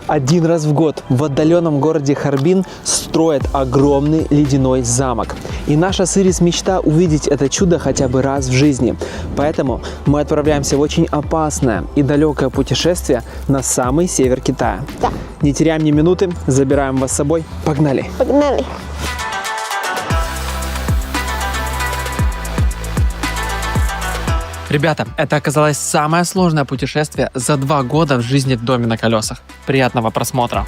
Один раз в год в отдаленном городе Харбин строят огромный ледяной замок. И наша с Ирис мечта увидеть это чудо хотя бы раз в жизни. Поэтому мы отправляемся в очень опасное и далекое путешествие на самый север Китая. Да. Не теряем ни минуты, забираем вас с собой. Погнали! Погнали. Ребята, это оказалось самое сложное путешествие за 2 года в жизни в доме на колесах. Приятного просмотра!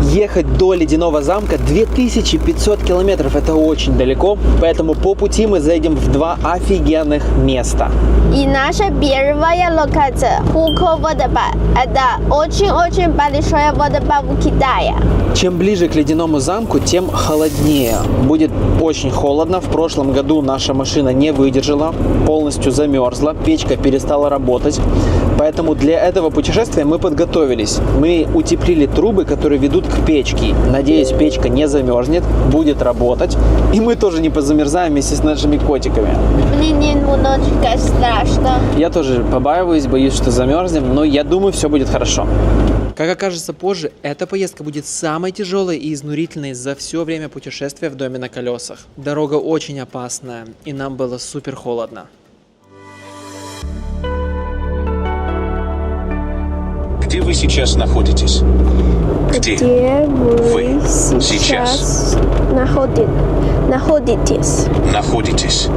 Ехать до ледяного замка 2500 километров, это очень далеко, поэтому по пути мы заедем в 2 офигенных места. И наша первая локация – Hukou водопад. Это очень-очень большой водопад в Китае. Чем ближе к ледяному замку, тем холоднее. Будет очень холодно. В прошлом году наша машина не выдержала, полностью замерзла, печка перестала работать. Поэтому для этого путешествия мы подготовились. Мы утеплили трубы, которые ведут к печке. Надеюсь, печка не замерзнет, будет работать. И мы тоже не позамерзаем вместе с нашими котиками. Мне немножечко страшно. Я тоже побаиваюсь, боюсь, что замерзнем, но я думаю, все будет хорошо. Как окажется позже, эта поездка будет самой тяжелой и изнурительной за все время путешествия в доме на колесах. Дорога очень опасная, и нам было супер холодно. Где вы сейчас находитесь? Где вы сейчас находитесь?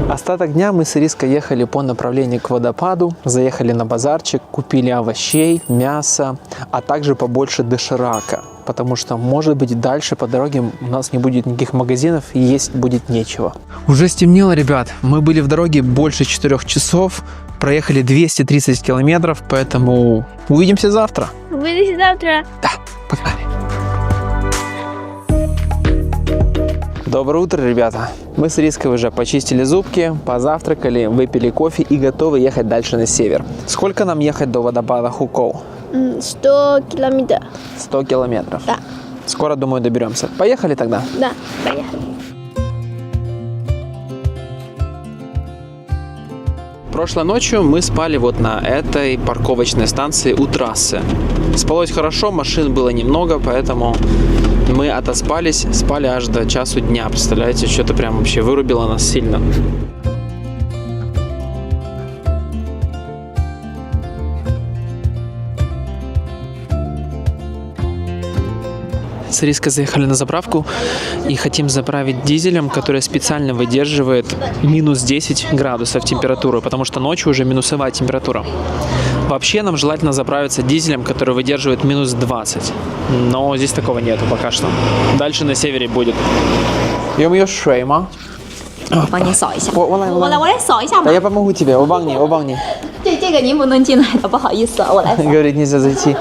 Остаток дня мы с Ириской ехали по направлению к водопаду, заехали на базарчик, купили овощей, мяса, а также побольше доширака, потому что, может быть, дальше по дороге у нас не будет никаких магазинов и есть будет нечего. Уже стемнело, ребят, мы были в дороге больше 4 часов, проехали 230 километров, поэтому увидимся завтра. Увидимся завтра. Да, погнали. Доброе утро, ребята! Мы с Ириской уже почистили зубки, позавтракали, выпили кофе и готовы ехать дальше на север. Сколько нам ехать до водопада Hukou? 100 километров. 100 километров. Да. Скоро, думаю, доберемся. Поехали тогда? Да, поехали. Прошлой ночью мы спали вот на этой парковочной станции у трассы. Спалось хорошо, машин было немного, поэтому мы отоспались, спали аж до часу дня. Представляете, что-то прям вообще вырубило нас сильно. С Ириской заехали на заправку и хотим заправить дизелем, который специально выдерживает минус 10 градусов температуры, потому что ночью уже минусовая температура. Вообще нам желательно заправиться дизелем, который выдерживает минус 20, но здесь такого нету пока что. Дальше на севере будет. 有没有水吗？我帮你扫一下。我来扫一下嘛。 я помогу тебе, 我帮你。这个您不能进来的，不好意思，我来扫。 Говорит, нельзя зайти.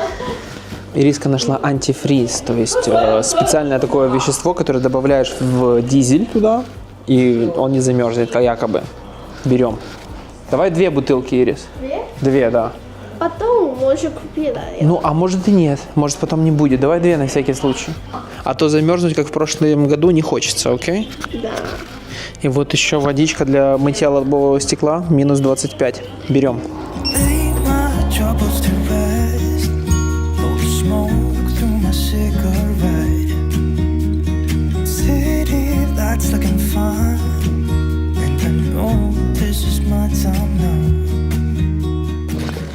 Ириска нашла антифриз, то есть специальное такое вещество, которое добавляешь в дизель туда, и он не замерзнет, якобы. Берем. Давай 2 бутылки, Ирис. 2, да. Потом мы уже купили. Ну, а может и нет, может потом не будет. Давай 2 на всякий случай. А то замерзнуть, как в прошлом году, не хочется, окей? Да. И вот еще водичка для мытья лобового стекла, минус 25. Берем.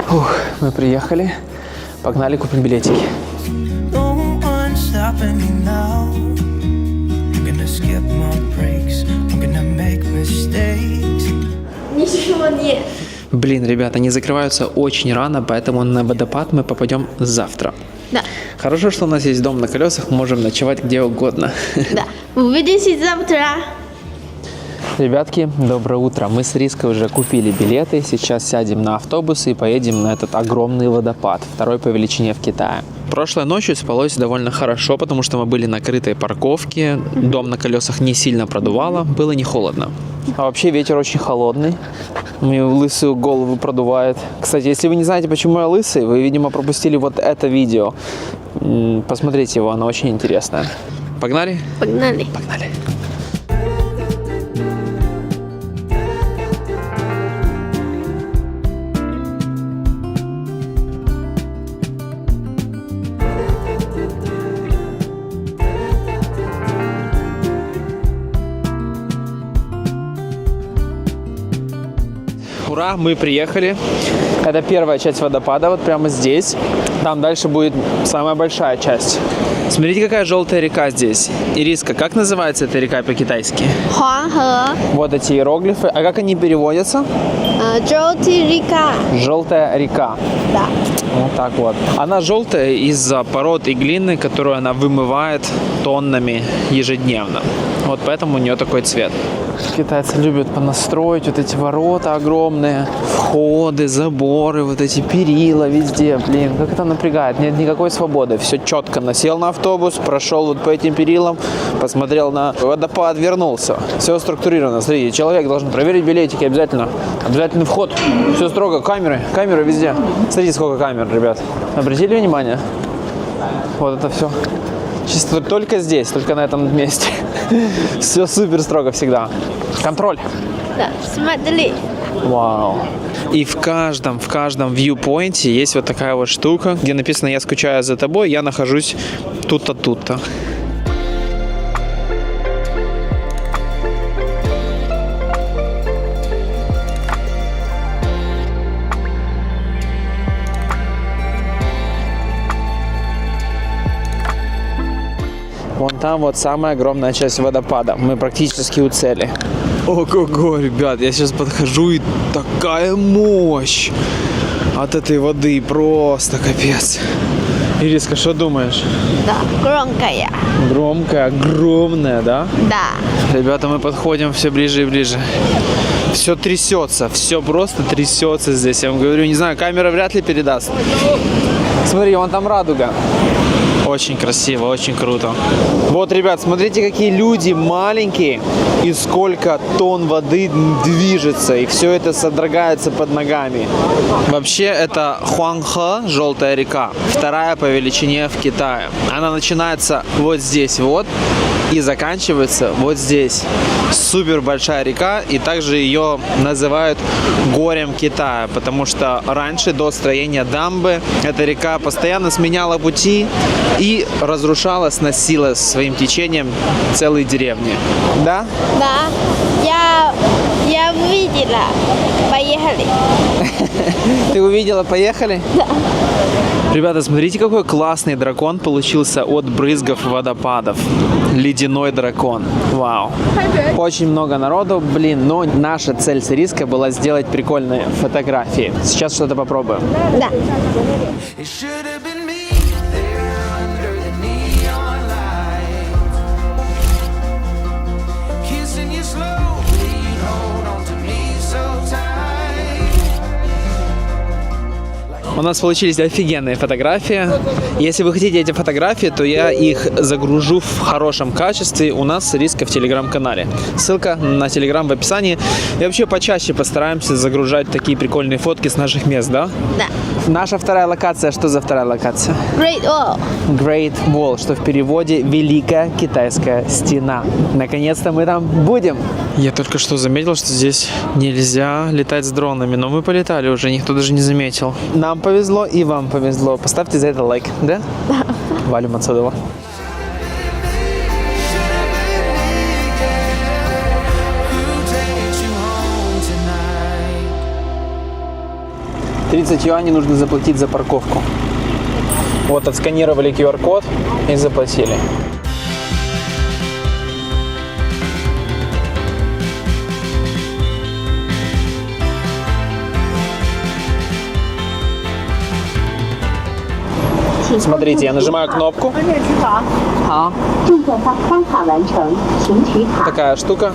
Фух, мы приехали. Погнали, купим билетики. Ничего нет. Блин, ребята, они закрываются очень рано, поэтому на водопад мы попадем завтра. Да. Хорошо, что у нас есть дом на колесах, можем ночевать где угодно. Да. Увидимся завтра. Ребятки, доброе утро. Мы с Риской уже купили билеты. Сейчас сядем на автобус и поедем на этот огромный водопад, второй по величине в Китае. Прошлой ночью спалось довольно хорошо, потому что мы были на крытой парковке. Дом на колесах не сильно продувало, было не холодно. А вообще ветер очень холодный. Мою лысую голову продувает. Кстати, если вы не знаете, почему я лысый, вы, видимо, пропустили вот это видео. Посмотрите его, оно очень интересное. Погнали? Погнали. Погнали. Ура, мы приехали. Это первая часть водопада, вот прямо здесь. Там дальше будет самая большая часть. Смотрите, какая желтая река здесь. Ириска, как называется эта река по-китайски? Хуанхэ. Вот эти иероглифы. А как они переводятся? Желтая река. Желтая река. Да. Вот так вот. Она желтая из-за пород и глины, которую она вымывает тоннами ежедневно. Вот поэтому у нее такой цвет. Китайцы любят понастроить вот эти ворота огромные, входы, заборы, вот эти перила везде. Блин, как это напрягает. Нет никакой свободы. Все четко. Насел на автобус, прошел вот по этим перилам, посмотрел на водопад, вернулся. Все структурировано. Смотрите, человек должен проверить билетики обязательно. Обязательный вход. Все строго. Камеры везде. Смотрите, сколько камер, ребят. Обратили внимание? Вот это все. Чисто только здесь, только на этом месте. Все супер строго всегда. Контроль. Да. Смотри. Вау. И в каждом вьюпоинте есть вот такая вот штука, где написано «Я скучаю за тобой, я нахожусь тут-то, тут-то». Вон там вот самая огромная часть водопада. Мы практически у цели. Ого-го, ребят, я сейчас подхожу, и такая мощь от этой воды. Просто капец. Ириска, что думаешь? Да. Громкая. Громкая, огромная, да? Да. Ребята, мы подходим все ближе и ближе. Все трясется, все просто трясется здесь. Я вам говорю, не знаю, камера вряд ли передаст. Смотри, вон там радуга. Очень красиво, очень круто. Вот, ребят, смотрите, какие люди маленькие и сколько тонн воды движется. И все это содрогается под ногами. Вообще, это Хуанхэ, желтая река. Вторая по величине в Китае. Она начинается вот здесь вот и заканчивается вот здесь. Супер большая река, и также ее называют горем Китая, потому что раньше, до строения дамбы, эта река постоянно сменяла пути и разрушала, сносила своим течением целые деревни. Да? Да. Я увидела. Поехали. Ты увидела, поехали? Да. Ребята, смотрите, какой классный дракон получился от брызгов водопадов. Ледяной дракон. Вау. Очень много народу, блин, но наша цель с Ириской была сделать прикольные фотографии. Сейчас что-то попробуем. Да. У нас получились офигенные фотографии. Если вы хотите эти фотографии, то я их загружу в хорошем качестве у нас с Ириской в телеграм-канале. Ссылка на телеграм в описании. И вообще почаще постараемся загружать такие прикольные фотки с наших мест, да? Да. Наша вторая локация. Что за вторая локация? Great Wall. Great Wall, что в переводе «Великая китайская стена». Наконец-то мы там будем. Я только что заметил, что здесь нельзя летать с дронами, но мы полетали уже, никто даже не заметил. Нам повезло и вам повезло. Поставьте за это лайк, да? Да. Валим отсюда. 30 юаней нужно заплатить за парковку. Вот, отсканировали QR-код и заплатили. Смотрите, я нажимаю кнопку. 好， 正在发刷卡完成，请取卡。 Такая штука.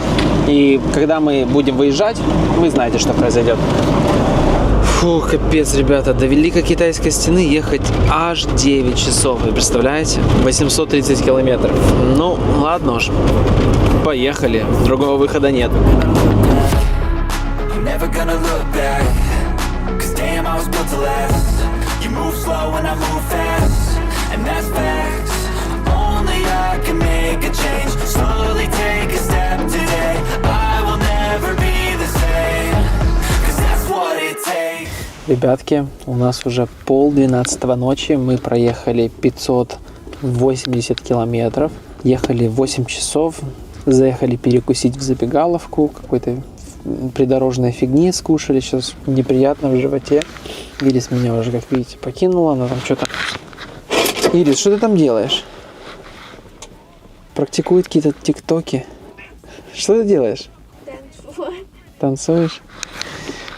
И когда мы будем выезжать, вы знаете, что произойдет. Фу, капец, ребята, до Великой Китайской стены ехать аж 9 часов, вы представляете? 830 километров. Ну, ладно уж, поехали, другого выхода нет. I'm never gonna look back, 'cause damn, I was built to last. You move slow and I move fast, and that's facts. Only I can make a change, slowly take a step today. I will never be the same, 'cause that's what it takes. Ребятки, у нас уже 11:30 ночи, мы проехали 580 километров, ехали 8 часов, заехали перекусить в забегаловку, какой-то придорожной фигни скушали, сейчас неприятно в животе. Ирис меня уже, как видите, покинула, она там что-то... Ирис, что ты там делаешь? Практикует какие-то тиктоки? Что ты делаешь? Танцуешь?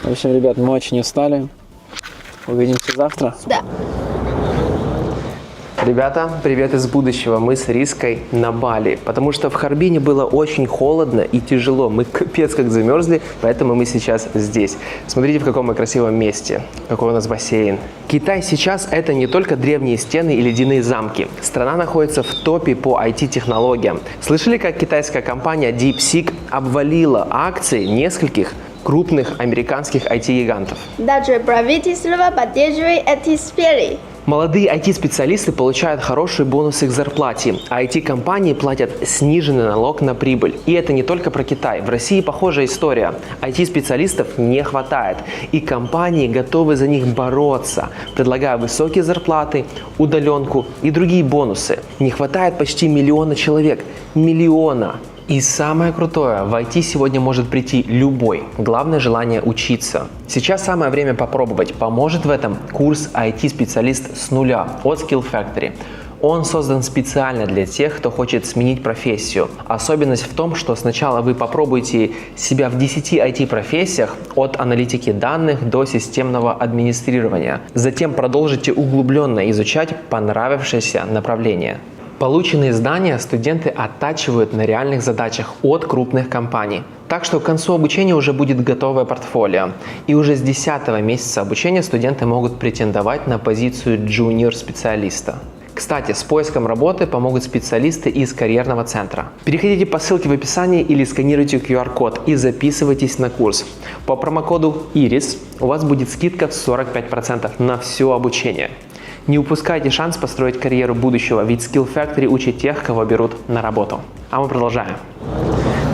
В общем, ребят, мы очень устали. Увидимся завтра. Да. Ребята, привет из будущего. Мы с Риской на Бали, потому что в Харбине было очень холодно и тяжело. Мы капец как замерзли, поэтому мы сейчас здесь. Смотрите, в каком мы красивом месте, какой у нас бассейн. Китай сейчас это не только древние стены и ледяные замки. Страна находится в топе по IT-технологиям. Слышали, как китайская компания DeepSeek обвалила акции нескольких крупных американских IT-гигантов? Даже правительство поддерживает эти сферы. Молодые IT-специалисты получают хорошие бонусы к зарплате, а IT-компании платят сниженный налог на прибыль. И это не только про Китай. В России похожая история. IT-специалистов не хватает, и компании готовы за них бороться, предлагая высокие зарплаты, удаленку и другие бонусы. Не хватает почти 1 миллиона человек. Миллиона! И самое крутое, в IT сегодня может прийти любой. Главное желание учиться. Сейчас самое время попробовать. Поможет в этом курс IT-специалист с нуля от Skill Factory. Он создан специально для тех, кто хочет сменить профессию. Особенность в том, что сначала вы попробуете себя в 10 IT-профессиях, от аналитики данных до системного администрирования. Затем продолжите углубленно изучать понравившееся направление. Полученные знания студенты оттачивают на реальных задачах от крупных компаний. Так что к концу обучения уже будет готовое портфолио. И уже с 10-го месяца обучения студенты могут претендовать на позицию джуниор-специалиста. Кстати, с поиском работы помогут специалисты из карьерного центра. Переходите по ссылке в описании или сканируйте QR-код и записывайтесь на курс. По промокоду IRIS у вас будет скидка в 45% на все обучение. Не упускайте шанс построить карьеру будущего, ведь Skill Factory учит тех, кого берут на работу. А мы продолжаем.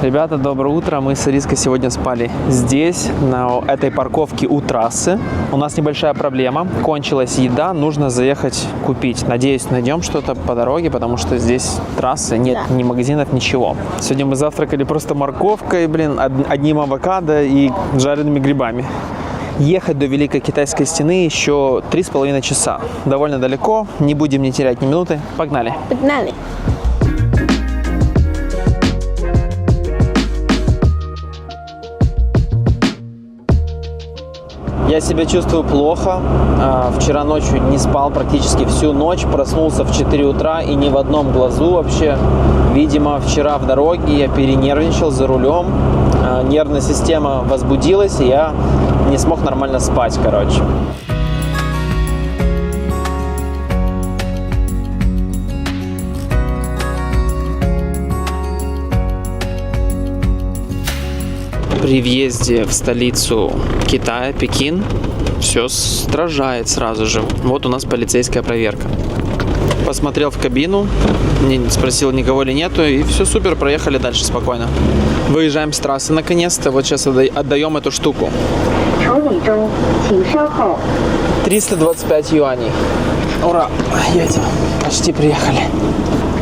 Ребята, доброе утро. Мы с Ириской сегодня спали здесь, на этой парковке у трассы. У нас небольшая проблема. Кончилась еда, нужно заехать купить. Надеюсь, найдем что-то по дороге, потому что здесь трассы, нет ни магазинов, ничего. Сегодня мы завтракали просто морковкой, одним авокадо и жареными грибами. Ехать до Великой Китайской стены еще 3,5 часа. Довольно далеко, не будем не терять ни минуты. Погнали! Погнали. Я себя чувствую плохо. Вчера ночью не спал практически всю ночь. Проснулся в 4 утра и ни в одном глазу вообще. Видимо, вчера в дороге я перенервничал за рулем. Нервная система возбудилась, и я не смог нормально спать, короче. При въезде в столицу Китая, Пекин, все стражает сразу же. Вот у нас полицейская проверка. Посмотрел в кабину, спросил, никого ли нету, и все супер, проехали дальше спокойно. Выезжаем с трассы наконец-то, вот сейчас отдаем эту штуку. 325 юаней. Ура, едем, почти приехали.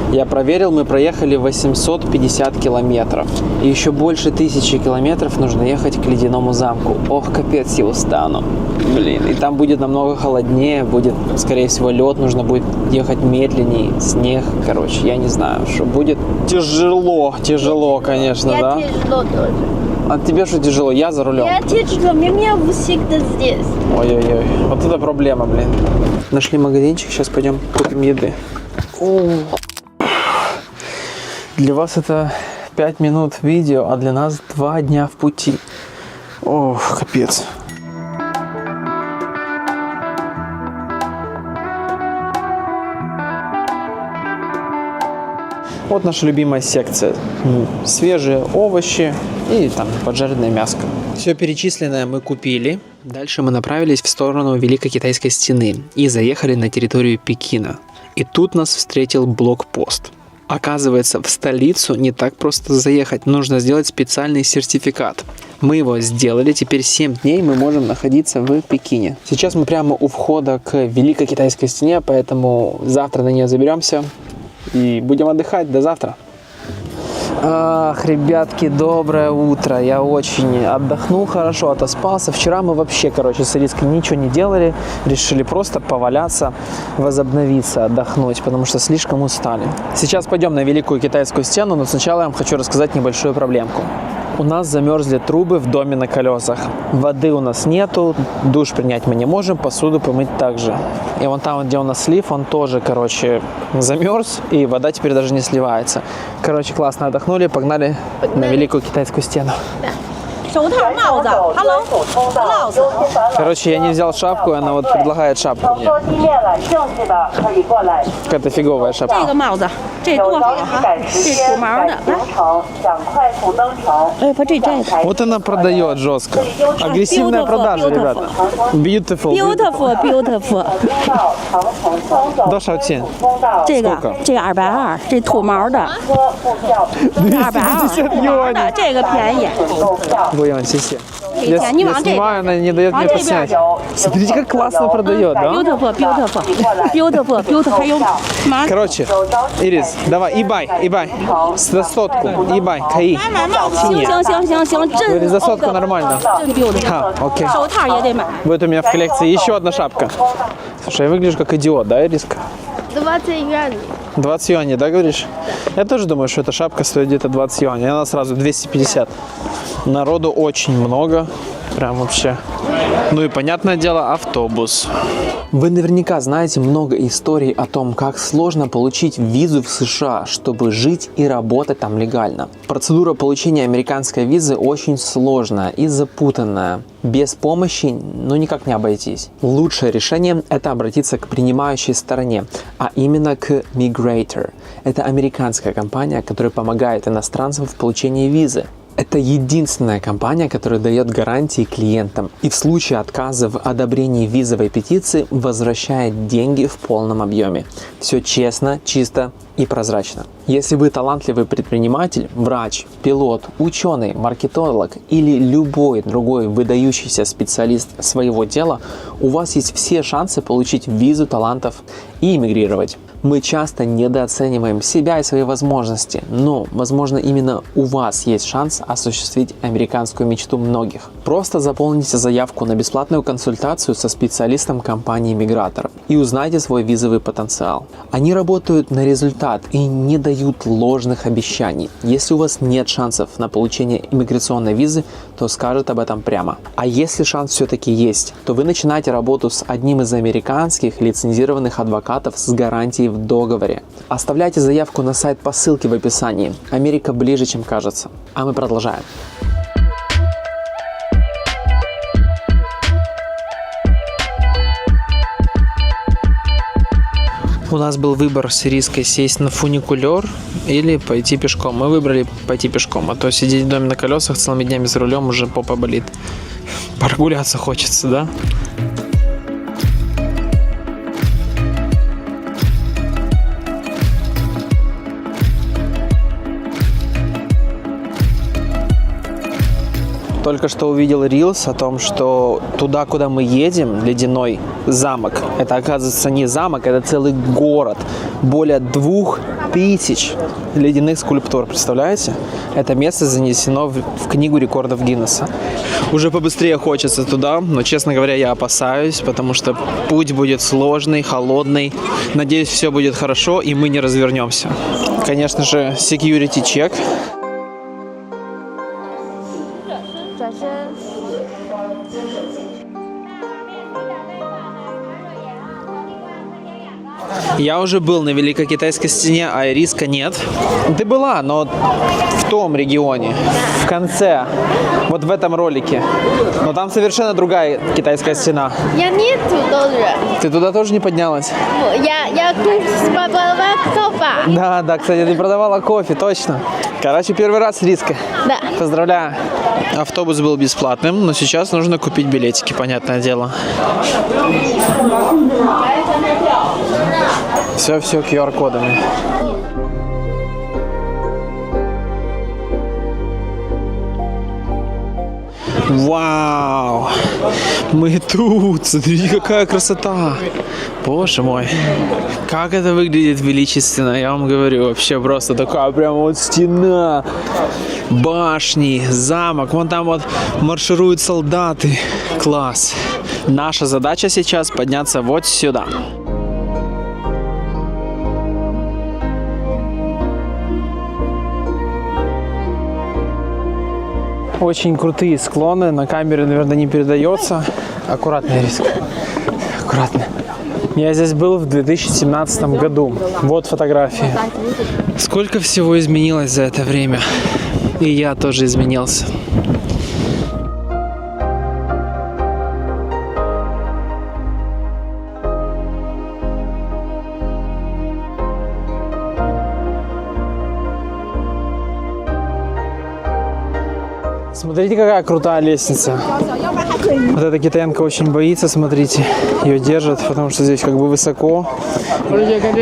Я проверил, мы проехали 850 километров. И еще больше 1000 километров нужно ехать к ледяному замку. Ох, капец, я устану. Блин, и там будет намного холоднее, будет, скорее всего, лед, нужно будет ехать медленнее, снег, короче, я не знаю, что будет. Тяжело, конечно, да? Тяжело тоже. А тебе что тяжело? Я за рулем. Я тяжело, мне всегда здесь. Ой-ой-ой, вот это проблема, блин. Нашли магазинчик, сейчас пойдем купим еды. Для вас это 5 минут видео, а для нас 2 дня в пути. Ох, капец. Вот наша любимая секция. Свежие овощи и там поджаренное мяско. Все перечисленное мы купили. Дальше мы направились в сторону Великой Китайской стены и заехали на территорию Пекина. И тут нас встретил блокпост. Оказывается, в столицу не так просто заехать. Нужно сделать специальный сертификат. Мы его сделали. Теперь 7 дней мы можем находиться в Пекине. Сейчас мы прямо у входа к Великой Китайской стене, поэтому завтра на нее заберемся. И будем отдыхать. До завтра. Ах, ребятки, доброе утро. Я очень отдохнул хорошо, отоспался. Вчера мы вообще, с Ириской ничего не делали. Решили просто поваляться, возобновиться, отдохнуть, потому что слишком устали. Сейчас пойдем на Великую Китайскую стену, но сначала я вам хочу рассказать небольшую проблемку. У нас замерзли трубы в доме на колесах. Воды у нас нету, душ принять мы не можем, посуду помыть также. И вон там, где у нас слив, он тоже, замерз, и вода теперь даже не сливается. Классно отдохнули, погнали на Великую Китайскую стену. Я не взял шапку, и она вот предлагает шапку мне. Какая-то фиговая шапка. Вот она продает жестко. Агрессивная продажа, ребята. Beautiful.多少钱? Сколько? 220，这土毛的250 юаней. 这个便宜。不用，谢谢。Я снимаю, она не дает мне поснять. Смотрите, как классно продает, да? Beautiful， 还有Ирис, давай, ибай, за сотку, ибай, каи. 行， За сотку нормально. 真 beautiful。 Ха, окей. 手套也得买。 Вот у меня в коллекции еще одна шапка. Слушай, я выгляжу как идиот, да, Ириска? 20 юаней. 20 юаней, да, говоришь? Я тоже думаю, что эта шапка стоит где-то 20 юаней. Она сразу 250. Народу очень много. Прям вообще. Ну и понятное дело, автобус. Вы наверняка знаете много историй о том, как сложно получить визу в США, чтобы жить и работать там легально. Процедура получения американской визы очень сложная и запутанная. Без помощи, никак не обойтись. Лучшее решение – это обратиться к принимающей стороне, а именно к Migrator. Это американская компания, которая помогает иностранцам в получении визы. Это единственная компания, которая дает гарантии клиентам и в случае отказа в одобрении визовой петиции возвращает деньги в полном объеме. Все честно, чисто и прозрачно. Если вы талантливый предприниматель, врач, пилот, ученый, маркетолог или любой другой выдающийся специалист своего дела, у вас есть все шансы получить визу талантов и эмигрировать. Мы часто недооцениваем себя и свои возможности, но, возможно, именно у вас есть шанс осуществить американскую мечту многих. Просто заполните заявку на бесплатную консультацию со специалистом компании Migrator и узнайте свой визовый потенциал. Они работают на результат и не дают ложных обещаний. Если у вас нет шансов на получение иммиграционной визы, то скажут об этом прямо. А если шанс все-таки есть, то вы начинаете работу с одним из американских лицензированных адвокатов с гарантией в договоре. Оставляйте заявку на сайт по ссылке в описании. Америка ближе, чем кажется. А мы продолжаем. У нас был выбор с Ириской сесть на фуникулер или пойти пешком. Мы выбрали пойти пешком, а то сидеть в доме на колесах целыми днями за рулем уже попа болит. Прогуляться хочется, да? Только что увидел рилс о том, что туда, куда мы едем, ледяной замок, это, оказывается, не замок, это целый город. Более 2000 ледяных скульптур, представляете? Это место занесено в книгу рекордов Гиннесса. Уже побыстрее хочется туда, но, честно говоря, я опасаюсь, потому что путь будет сложный, холодный. Надеюсь, все будет хорошо, и мы не развернемся. Конечно же, security check. Я уже был на Великой Китайской стене, а Ириска нет. Ты была, но в том регионе, в конце, вот в этом ролике. Но там совершенно другая китайская стена. Я нету тоже. Ты туда тоже не поднялась? Я попробовала кофе. Да, кстати, ты продавала кофе, точно. Короче, первый раз Ириска. Да. Поздравляю. Автобус был бесплатным, но сейчас нужно купить билетики, понятное дело. Все QR-кодами. Вау! Мы тут! Смотри, какая красота! Боже мой! Как это выглядит величественно, я вам говорю. Вообще просто такая прям вот стена, башни, замок. Вон там вот маршируют солдаты. Класс! Наша задача сейчас подняться вот сюда. Очень крутые склоны, на камере, наверное, не передается. Аккуратно, Ириска. Аккуратно. Я здесь был в 2017 году. Вот фотографии. Сколько всего изменилось за это время. И я тоже изменился. Смотрите, какая крутая лестница. Вот эта китаянка очень боится, смотрите. Ее держат, потому что здесь как бы высоко.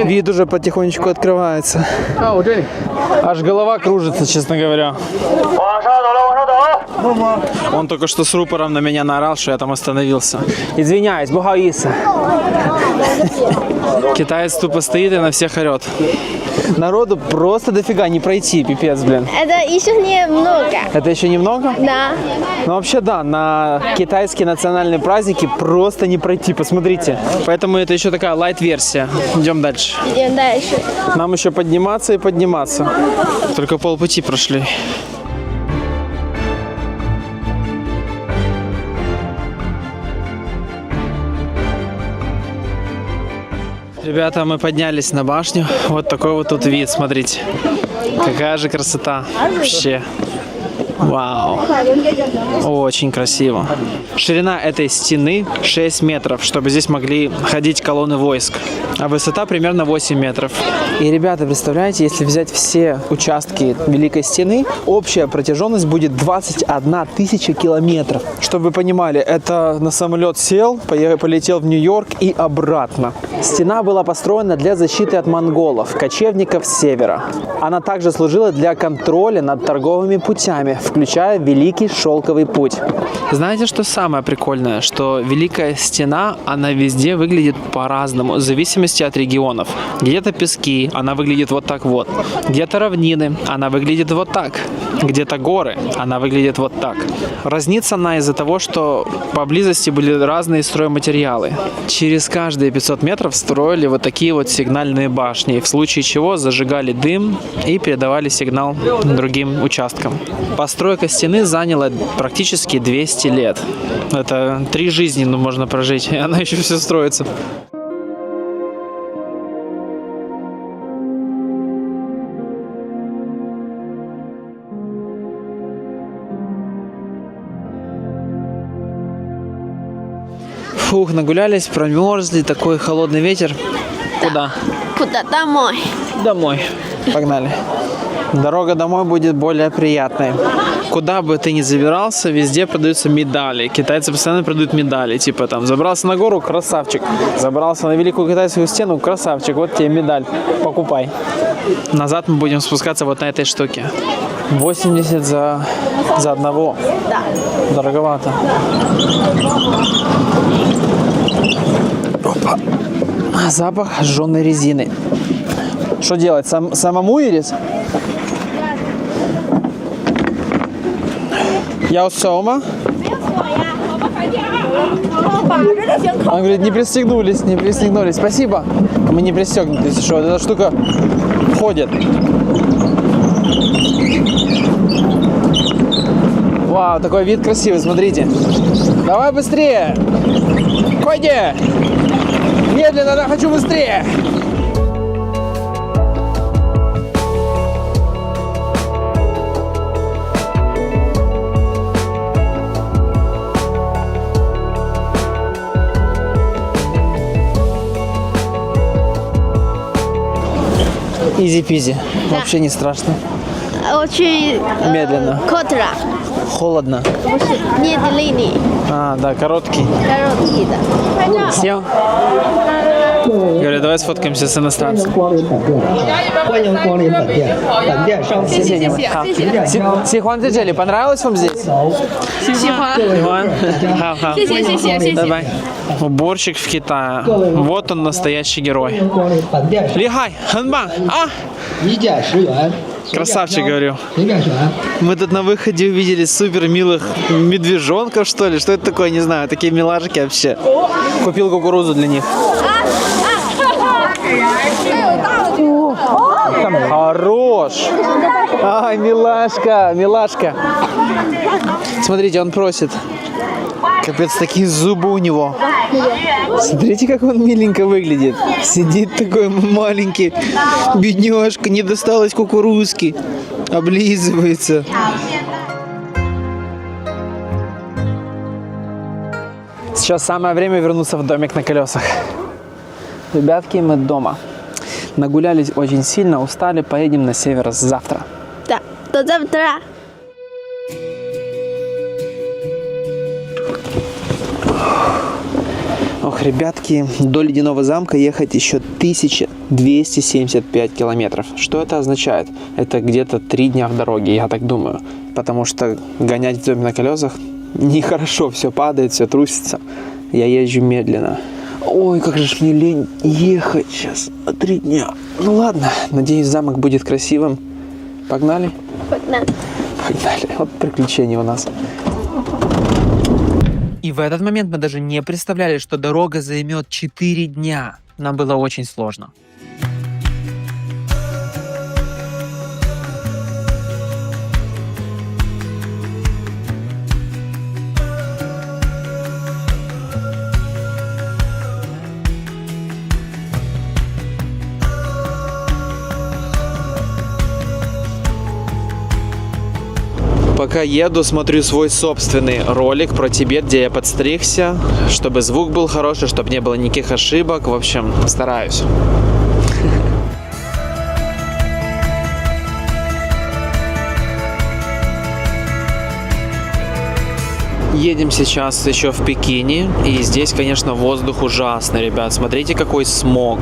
Вид уже потихонечку открывается. Аж голова кружится, честно говоря. Он только что с рупором на меня наорал, что я там остановился. Извиняюсь, бухаиса. Китаец тупо стоит и на всех орет. Народу просто дофига не пройти, пипец, блин. Это еще немного. Это еще немного? Да. Ну вообще да, на китайские национальные праздники просто не пройти, посмотрите. Поэтому это еще такая лайт-версия. Идем дальше. Идем дальше. Нам еще подниматься и подниматься. Только полпути прошли. Ребята, мы поднялись на башню. Вот такой вот тут вид, смотрите. Какая же красота. Вообще. Вау. Очень красиво. Ширина этой стены 6 метров, чтобы здесь могли ходить колонны войск. А высота примерно 8 метров. И, ребята, представляете, если взять все участки Великой Стены, общая протяженность будет 21 тысяча километров. Чтобы вы понимали, это на самолет сел, полетел в Нью-Йорк и обратно. Стена была построена для защиты от монголов, кочевников с севера. Она также служила для контроля над торговыми путями, включая Великий Шелковый путь. Знаете, что самое прикольное? Что Великая Стена, она везде выглядит по-разному, в зависимости от регионов. Где-то пески, она выглядит вот так вот. Где-то равнины, она выглядит вот так. Где-то горы, она выглядит вот так. Разнится она из-за того, что поблизости были разные стройматериалы. Через каждые 500 метров строили вот такие вот сигнальные башни, в случае чего зажигали дым и передавали сигнал другим участкам. Постройка стены заняла практически 200 лет. Это 3 жизни можно прожить, и она еще все строится. Фух, нагулялись, промерзли, такой холодный ветер. Куда? Куда? Домой. Домой. Погнали. Дорога домой будет более приятной. Куда бы ты ни забирался, везде продаются медали. Китайцы постоянно продают медали. Типа там, забрался на гору, красавчик. Забрался на Великую Китайскую стену, красавчик. Вот тебе медаль, покупай. Назад мы будем спускаться вот на этой штуке. 80 за одного. Да. Дороговато. Опа. Запах сжженной резины. Что делать? Самому ирис? Я сома. Он говорит, не пристегнулись, не пристегнулись. Спасибо. Мы не пристегнуты, если что. Эта штука входит. Вау, такой вид красивый, смотрите. Давай быстрее. Ходи. Медленно, да, хочу быстрее. Изи-пизи. Вообще не страшно. Очень Медленно. котра. Холодно. Нет длинный. А, да, короткий. Короткий, да. Сел. Говорю, давай сфоткаемся с иностранцем. 欢迎光临本店，本店商品 喜欢在这里? Понравилось вам здесь? 喜欢. Хау-хау. 谢谢。 Давай. Уборщик в Китае. Вот он, настоящий герой. 光临本店， Лихай, ханба, а? 一件10元， Красавчик, говорю. 随便选。 Мы тут на выходе увидели супер милых медвежонков, что ли? Что это такое, не знаю. Такие милашки вообще. Купил кукурузу для них. Хорош! Ай, милашка, милашка. Смотрите, он просит. Капец, такие зубы у него. Смотрите, как он миленько выглядит. Сидит такой маленький. Бедняжка, не досталось кукурузки. Облизывается. Сейчас самое время вернуться в домик на колесах. Ребятки, мы дома. Нагулялись очень сильно, устали, поедем на север завтра. Да. До завтра. Ох, ребятки, до Ледяного замка ехать еще 1275 километров. Что это означает? Это где-то 3 дня в дороге, я так думаю. Потому что гонять в доме на колесах нехорошо, все падает, все трусится. Я езжу медленно. Ой, как же ж мне лень ехать сейчас 3 дня. Ну ладно, надеюсь, замок будет красивым. Погнали? Погнали. Погнали. Вот приключения у нас. И в этот момент мы даже не представляли, что дорога займет 4 дня. Нам было очень сложно. Пока еду, смотрю свой собственный ролик про Тибет, где я подстригся, чтобы звук был хороший, чтобы не было никаких ошибок. В общем, стараюсь. Едем сейчас еще в Пекине, и здесь, конечно, воздух ужасный, ребят. Смотрите, какой смог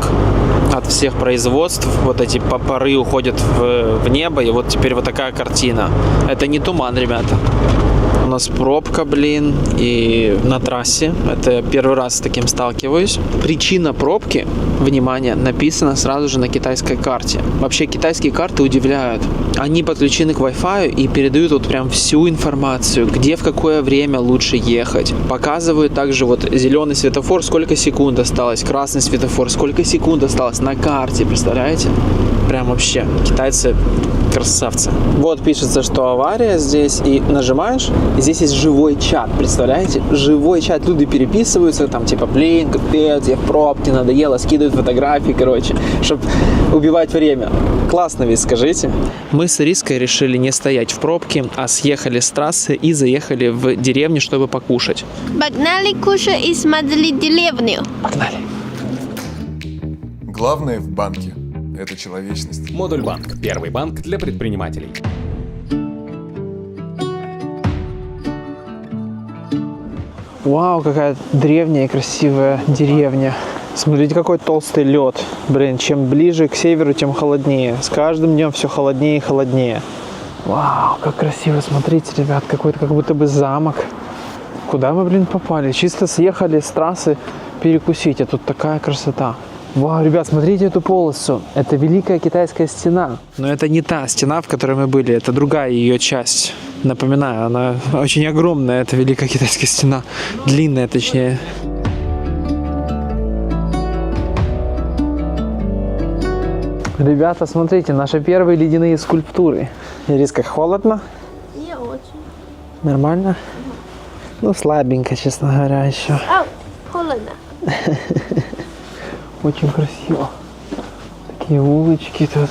от всех производств. Вот эти пары уходят в небо, и вот теперь вот такая картина. Это не туман, ребята. У нас пробка, блин, и на трассе. Это первый раз с таким сталкиваюсь. Причина пробки, внимание, написана сразу же на китайской карте. Вообще китайские карты удивляют. Они подключены к Wi-Fi и передают вот прям всю информацию, где в какое время лучше ехать. Показывают также вот зеленый светофор, сколько секунд осталось, красный светофор, сколько секунд осталось на карте, представляете? Прям вообще китайцы красавцы. Вот пишется, что авария здесь, и нажимаешь, и здесь есть живой чат, представляете? Живой чат, люди переписываются, там типа, блин, капец, я в пробке, надоело, скидывают фотографии, короче, чтобы убивать время. Классно ведь, скажите? Мы с Ириской решили не стоять в пробке, а съехали с трассы и заехали в деревню, чтобы покушать. Погнали кушать и смотрели деревню. Погнали. Главное в банке – это человечность. Модуль банк. Первый банк для предпринимателей. Вау, какая древняя и красивая деревня. Смотрите, какой толстый лед. Блин, чем ближе к северу, тем холоднее. С каждым днем все холоднее и холоднее. Вау, как красиво. Смотрите, ребят, какой-то как будто бы замок. Куда мы, блин, попали? Чисто съехали с трассы перекусить, а тут такая красота. Вау, ребят, смотрите эту полосу. Это Великая Китайская стена. Но это не та стена, в которой мы были. Это другая ее часть. Напоминаю, она очень огромная, это Великая Китайская стена. Длинная, точнее. Ребята, смотрите, наши первые ледяные скульптуры. Ириска, холодно? Не очень. Нормально? Ну, слабенько, честно говоря, еще. Ау, холодно. Очень красиво. Такие улочки тут.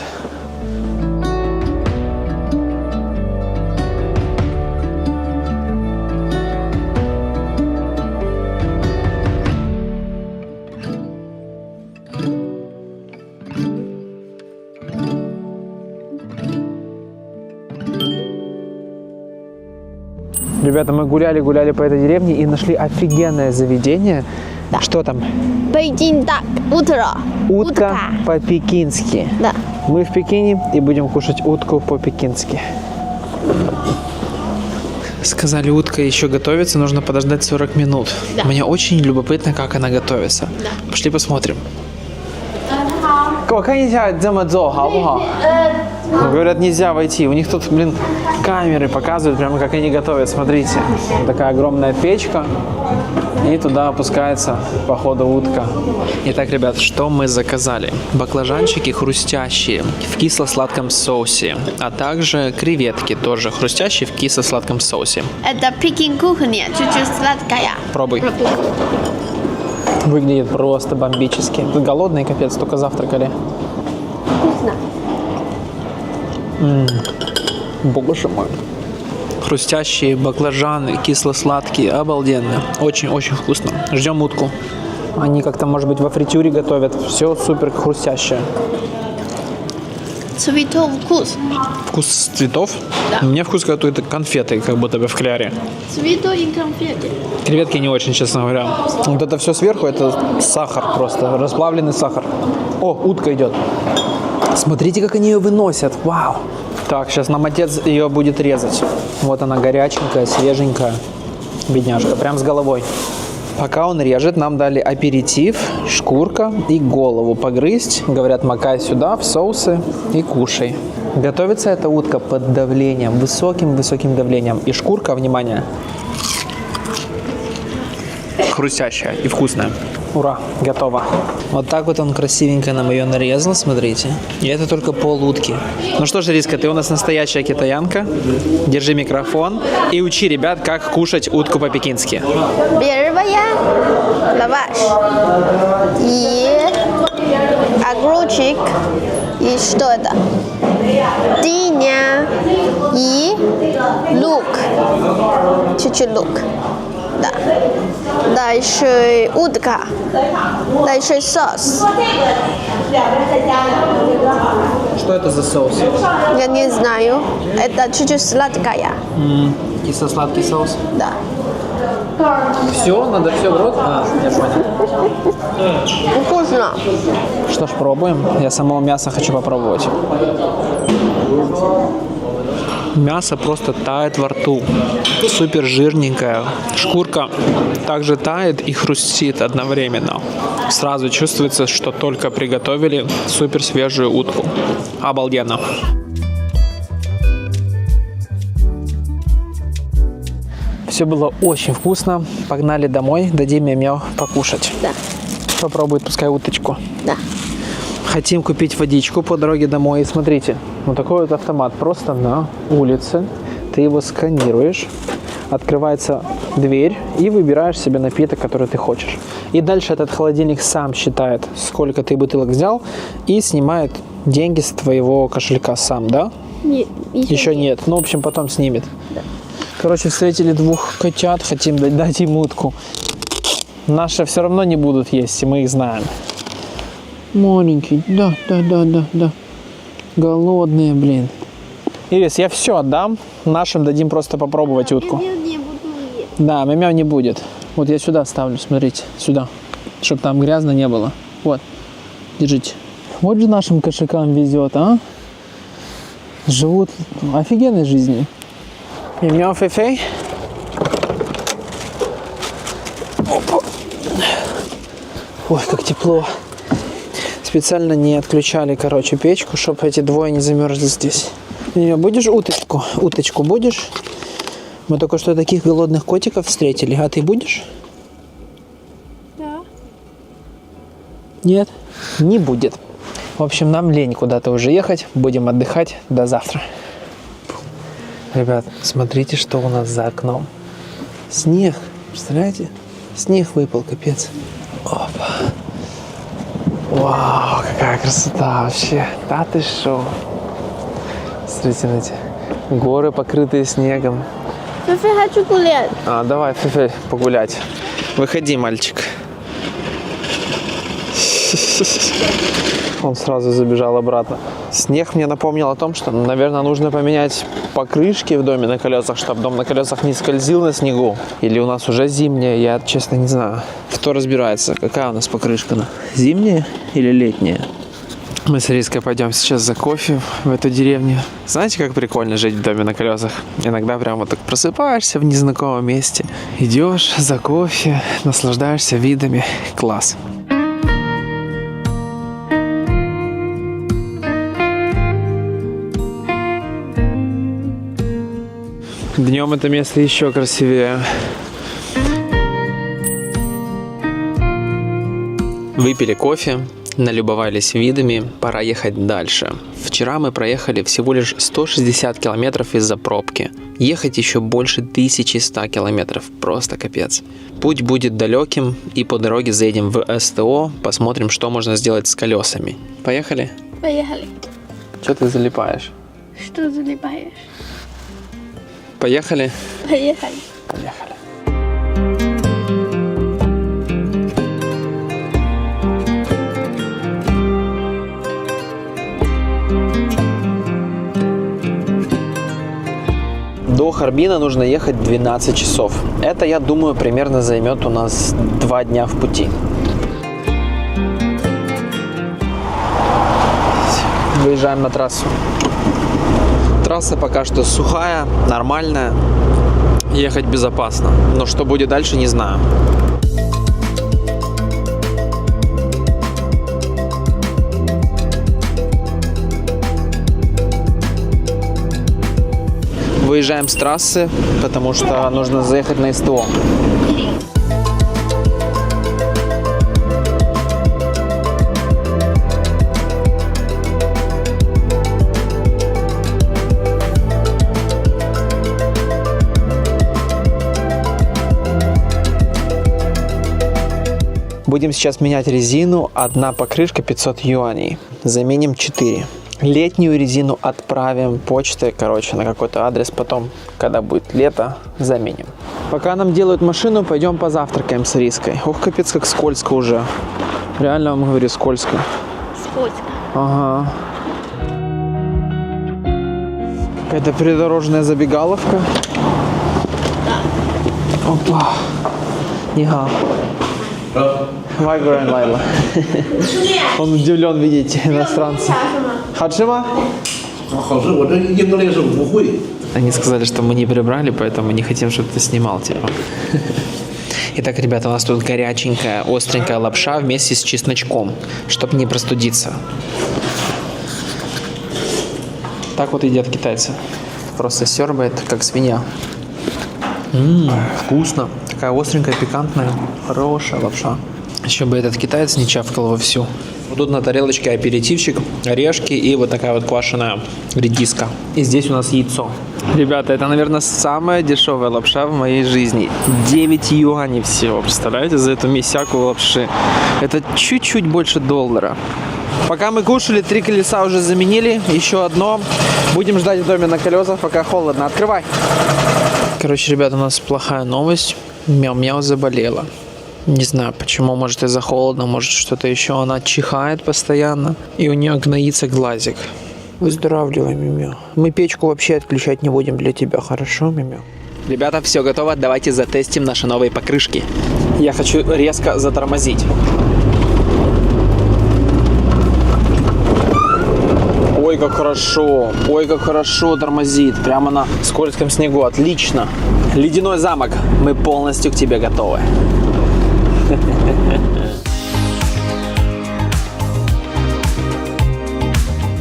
Ребята, мы гуляли по этой деревне и нашли офигенное заведение. Да. Что там? Бейджин так, утро. Утка по-пекински. Да. Мы в Пекине и будем кушать утку по-пекински. Сказали, утка еще готовится, нужно подождать 40 минут. Да. Мне очень любопытно, как она готовится. Да. Пошли посмотрим. 给我看一下这么做好不好？ Говорят, нельзя войти. У них тут, блин, камеры показывают, прямо как они готовят. Смотрите, такая огромная печка. И туда опускается, по ходу, утка. Итак, ребят, что мы заказали? Баклажанчики хрустящие в кисло-сладком соусе. А также креветки тоже хрустящие в кисло-сладком соусе. Это Пекин кухня, чуть-чуть сладкая. Пробуй. Выглядит просто бомбически. Вы голодные, капец, только завтракали. Вкусно. Боже мой. Хрустящие баклажаны, кисло-сладкие, обалденно. Очень-очень вкусно. Ждем утку. Они как-то, может быть, во фритюре готовят. Все супер хрустящее. Цветов вкус. Вкус цветов? Да. У меня вкус как-то конфеты, как будто бы в кляре. Цветов и конфеты. Креветки не очень, честно говоря. Вот это все сверху, это сахар просто, расплавленный сахар. О, утка идет. Смотрите, как они ее выносят. Вау. Так, сейчас нам отец ее будет резать. Вот она горяченькая, свеженькая. Бедняжка, прям с головой. Пока он режет, нам дали аперитив, шкурка и голову погрызть. Говорят, макай сюда в соусы и кушай. Готовится эта утка под давлением, высоким-высоким давлением. И шкурка, внимание, хрустящая и вкусная. Ура, готово. Вот так вот он красивенько нам ее нарезал, смотрите. И это только пол утки. Ну что ж, Риска, ты у нас настоящая китаянка. Держи микрофон и учи ребят, как кушать утку по-пекински. Первая лаваш и огурчик. И что это? Дыня и лук. Чуть-чуть лук. Да. Дальше утка. Дальше соус. Что это за соус? Я не знаю. Это чуть-чуть сладкая. Кисло-сладкий соус. Да. Все, надо все в рот? А, я понял. Вкусно. Что ж, пробуем. Я самого мяса хочу попробовать. Мясо просто тает во рту. Супер жирненькая. Шкурка также тает и хрустит одновременно. Сразу чувствуется, что только приготовили супер свежую утку. Обалденно. Все было очень вкусно. Погнали домой, дадим Мяу покушать. Да. Попробует пускай уточку. Да. Хотим купить водичку по дороге домой. И смотрите, вот такой вот автомат просто на улице. Ты его сканируешь, открывается дверь и выбираешь себе напиток, который ты хочешь. И дальше этот холодильник сам считает, сколько ты бутылок взял, и снимает деньги с твоего кошелька сам, да? Не, еще нет. Ну, в общем, потом снимет. Да. Короче, встретили двух котят, хотим дать им утку. Наши все равно не будут есть, и мы их знаем. Маленький, да. Голодные, блин. Ирис, я все отдам. Нашим дадим просто попробовать утку. не буду есть. Да, Мяу не будет. Вот я сюда ставлю, смотрите, сюда. Чтобы там грязно не было. Вот, держите. Вот же нашим кошакам везет, а? Живут офигенной жизнью. Мяу, Фэй-Фэй. Опа. Ой, как тепло. Специально не отключали, короче, печку, чтобы эти двое не замерзли здесь. Будешь уточку? Уточку будешь? Мы только что таких голодных котиков встретили. А ты будешь? Да. Нет? Не будет. В общем, нам лень куда-то уже ехать. Будем отдыхать до завтра. Ребят, смотрите, что у нас за окном. Снег. Представляете? Снег выпал, капец. Опа. Вау, какая красота вообще. Да ты шо? Смотрите на эти горы, покрытые снегом. Фэй-Фэй, хочу гулять. А, давай, Фэй-Фэй, погулять. Выходи, мальчик. Он сразу забежал обратно. Снег мне напомнил о том, что, наверное, нужно поменять покрышки в доме на колесах, чтобы дом на колесах не скользил на снегу. Или у нас уже зимняя, я честно не знаю. Кто разбирается, какая у нас покрышка? Зимняя или летняя? Мы с Риской пойдем сейчас за кофе в эту деревню. Знаете, как прикольно жить в доме на колесах? Иногда прям вот так просыпаешься в незнакомом месте, идешь за кофе, наслаждаешься видами. Класс. Днем это место еще красивее. Выпили кофе, налюбовались видами, пора ехать дальше. Вчера мы проехали всего лишь 160 километров из-за пробки. Ехать еще больше 1100 километров. Просто капец. Путь будет далеким, и по дороге заедем в СТО, посмотрим, что можно сделать с колесами. Поехали? Поехали. Что ты залипаешь? Что залипаешь? Поехали? Поехали. Поехали. До Харбина нужно ехать 12 часов. Это, я думаю, примерно займет у нас 2 дня в пути. Выезжаем на трассу. Трасса пока что сухая, нормальная. Ехать безопасно. Но что будет дальше, не знаю. Выезжаем с трассы, потому что нужно заехать на СТО. Будем сейчас менять резину. Одна покрышка 500 юаней. Заменим 4. Летнюю резину отправим почтой, на какой-то адрес. Потом, когда будет лето, заменим. Пока нам делают машину, пойдем позавтракаем с Риской. Ох, капец, как скользко уже. Реально вам говорю, скользко. Скользко. Ага. Какая-то придорожная забегаловка. Опа. Ниха. Вайгуэн Лайла. Он удивлен видеть иностранца. Хаджима? Они сказали, что мы не прибрали, поэтому не хотим, чтобы ты снимал, типа. Итак, ребята, у нас тут горяченькая, остренькая лапша вместе с чесночком, чтобы не простудиться. Так вот едят китайцы. Просто сербает, как свинья. Вкусно. Такая остренькая, пикантная, хорошая лапша. Еще бы этот китаец не чавкал вовсю. Вот тут на тарелочке аперитивчик, орешки и вот такая вот квашеная редиска. И здесь у нас яйцо. Ребята, это, наверное, самая дешевая лапша в моей жизни. 9 юаней всего, представляете, за эту месяку лапши. Это чуть-чуть больше $1. Пока мы кушали, 3 колеса уже заменили. Еще одно. Будем ждать в доме на колесах, пока холодно. Открывай. Короче, ребята, у нас плохая новость. Мяу-мяу заболела. Не знаю почему, может из-за холода, может что-то еще. Она чихает постоянно, и у нее гноится глазик. Выздоравливай, Мимя. Мы печку вообще отключать не будем для тебя, хорошо, Мимя? Ребята, все готово, давайте затестим наши новые покрышки. Я хочу резко затормозить. Ой, как хорошо тормозит. Прямо на скользком снегу, отлично. Ледяной замок, мы полностью к тебе готовы.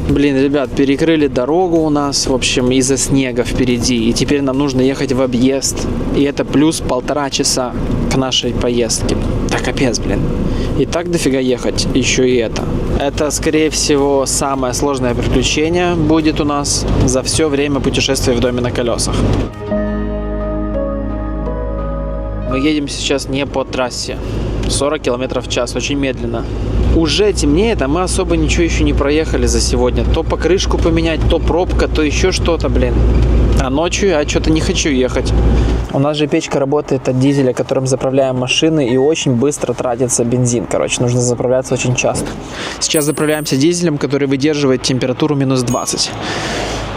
Блин, ребят, перекрыли дорогу у нас, в общем, из-за снега впереди. И теперь нам нужно ехать в объезд. И это плюс 1,5 часа к нашей поездке. Да капец, блин. И так дофига ехать, еще и это. Это, скорее всего, самое сложное приключение будет у нас за все время путешествия в доме на колесах. Мы едем сейчас не по трассе. 40 км в час, очень медленно. Уже темнеет, а мы особо ничего еще не проехали за сегодня. То покрышку поменять, то пробка, то еще что-то, блин. А ночью я что-то не хочу ехать. У нас же печка работает от дизеля, которым заправляем машины, и очень быстро тратится бензин. Короче, нужно заправляться очень часто. Сейчас заправляемся дизелем, который выдерживает температуру минус 20.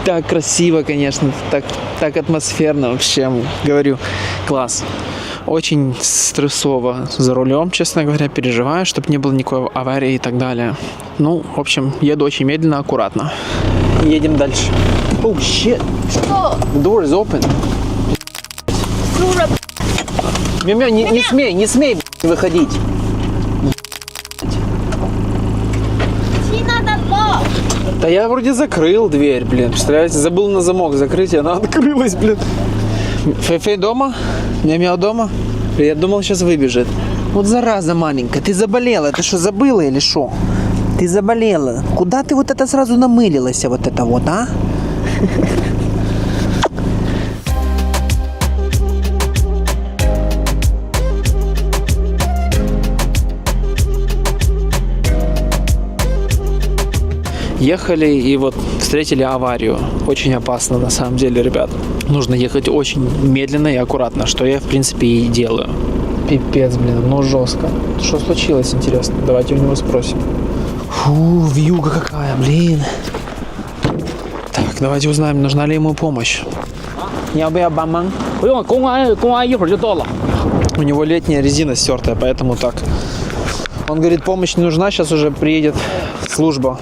Так красиво, конечно, так атмосферно вообще. Говорю, класс. Очень стрессово за рулем, честно говоря, переживаю, чтобы не было никакой аварии и так далее. Ну, в общем, еду очень медленно, аккуратно. Едем дальше. Oh, shit. Что? The door is open. Дура, Мя-мя, не смей выходить. идти надо было. Да я вроде закрыл дверь, блин. Представляете, забыл на замок закрыть, и она открылась, блин. Фэй дома? Мя-мяу дома? Я думал, сейчас выбежит. Вот зараза маленькая, ты заболела. Ты что, забыла или что? Ты заболела. Куда ты вот это сразу намылилась, вот это вот, а? Ехали и вот встретили аварию. Очень опасно на самом деле, ребят. Нужно ехать очень медленно и аккуратно, что я в принципе и делаю. Пипец, блин, ну жестко. Что случилось, интересно? Давайте у него спросим. Фу, вьюга какая, блин. Так, давайте узнаем, нужна ли ему помощь. У него летняя резина стертая, поэтому так. Он говорит, помощь не нужна, сейчас уже приедет служба.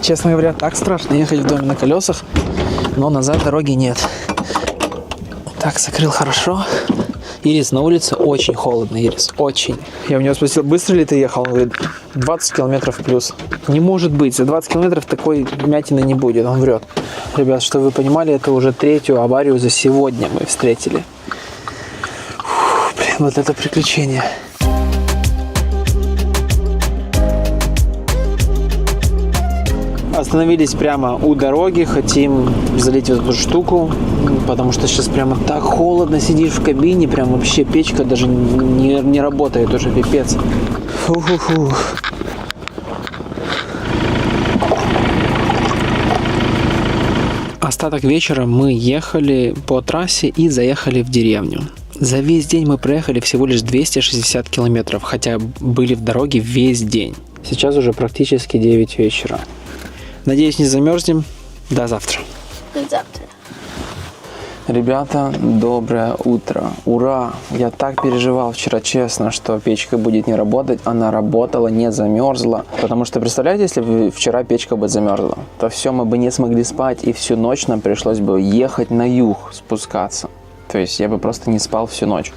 Честно говоря, так страшно ехать в доме на колесах, но назад дороги нет. Так, закрыл хорошо. Ирис, на улице очень холодно, Ирис, очень. Я у него спросил, быстро ли ты ехал? Он говорит, 20 километров плюс. Не может быть, за 20 километров такой вмятины не будет, он врет. Ребят, чтобы вы понимали, это уже третью аварию за сегодня мы встретили. Фу, блин, вот это приключение. Остановились прямо у дороги, хотим залить в эту штуку, потому что сейчас прямо так холодно, сидишь в кабине, прям вообще печка даже не работает уже, пипец. Фу-фу-фу. Остаток вечера мы ехали по трассе и заехали в деревню. За весь день мы проехали всего лишь 260 километров, хотя были в дороге весь день. Сейчас уже практически 9 вечера. Надеюсь, не замерзнем. До завтра. До завтра. Ребята, доброе утро. Ура! Я так переживал вчера, честно, что печка будет не работать. Она работала, не замерзла. Потому что, представляете, если бы вчера печка бы замерзла, то все, мы бы не смогли спать, и всю ночь нам пришлось бы ехать на юг, спускаться. То есть я бы просто не спал всю ночь.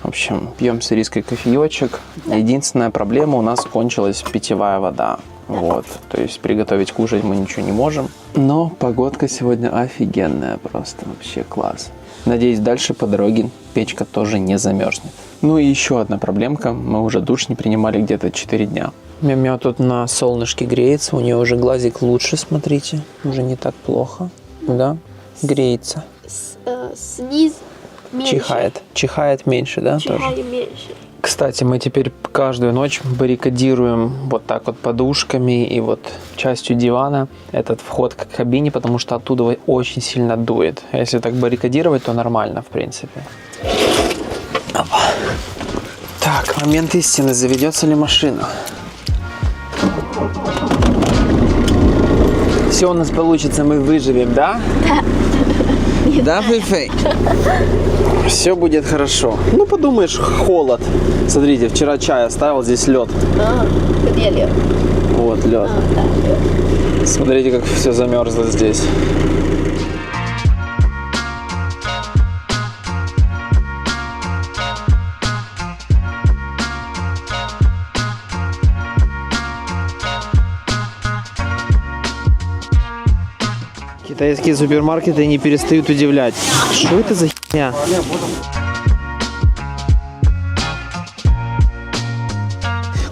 В общем, пьем с Ириской кофеечек. Единственная проблема, у нас кончилась питьевая вода. Вот, то есть приготовить кушать мы ничего не можем. Но погодка сегодня офигенная, просто вообще класс. Надеюсь, дальше по дороге печка тоже не замерзнет. Ну и еще одна проблемка, мы уже душ не принимали где-то 4 дня. Мя-мяу тут на солнышке греется, у нее уже глазик лучше, смотрите, уже не так плохо, да, греется. Снизу меньше. Чихает меньше, да, тоже? Чихает меньше. Кстати, мы теперь каждую ночь баррикадируем вот так вот подушками и вот частью дивана этот вход к кабине, потому что оттуда очень сильно дует. А если так баррикадировать, то нормально, в принципе. Опа. Так, момент истины. Заведется ли машина? Все у нас получится, мы выживем, да? Да. Да, Фэй-Фэй? Все будет хорошо. Ну, подумаешь, холод. Смотрите, вчера чай оставил, здесь лед. Где лед? Вот лед. Да, лед. Смотрите, как все замерзло здесь. Китайские супермаркеты не перестают удивлять. Что это за херня?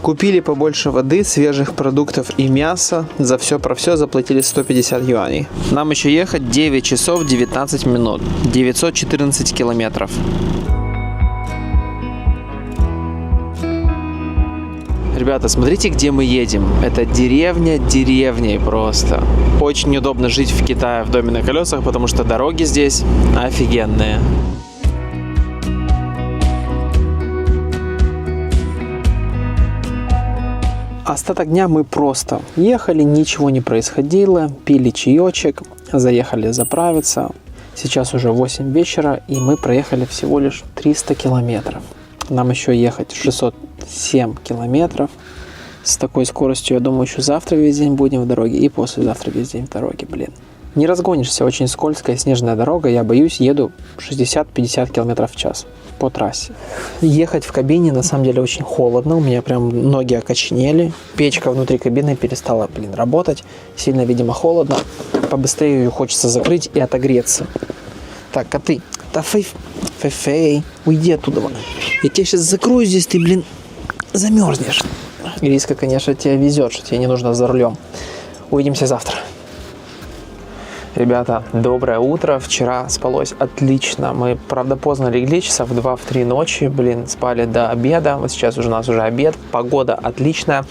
Купили побольше воды, свежих продуктов и мяса. За все про все заплатили 150 юаней. Нам еще ехать 9 часов 19 минут. 914 километров. Ребята, смотрите, где мы едем. Это деревня деревней просто. Очень удобно жить в Китае в доме на колесах, потому что дороги здесь офигенные. Остаток дня мы просто ехали, ничего не происходило, пили чаечек, заехали заправиться. Сейчас уже 8 вечера, и мы проехали всего лишь 300 километров. Нам еще ехать 607 километров. С такой скоростью, я думаю, еще завтра весь день будем в дороге, и послезавтра весь день в дороге, блин. Не разгонишься, очень скользкая снежная дорога, я боюсь, еду 60-50 километров в час по трассе. Ехать в кабине на самом деле очень холодно, у меня прям ноги окоченели, печка внутри кабины перестала, работать, сильно, видимо, холодно, побыстрее ее хочется закрыть и отогреться. Так, коты, да фей, уйди оттуда, я тебя сейчас закрою здесь, ты, замерзнешь. Ириска, конечно, тебя везет, что тебе не нужно за рулем. Увидимся завтра. Ребята, доброе утро. Вчера спалось отлично. Мы, правда, поздно легли, часов в 2-3 ночи. Спали до обеда. Вот сейчас у нас уже обед. Погода отличная.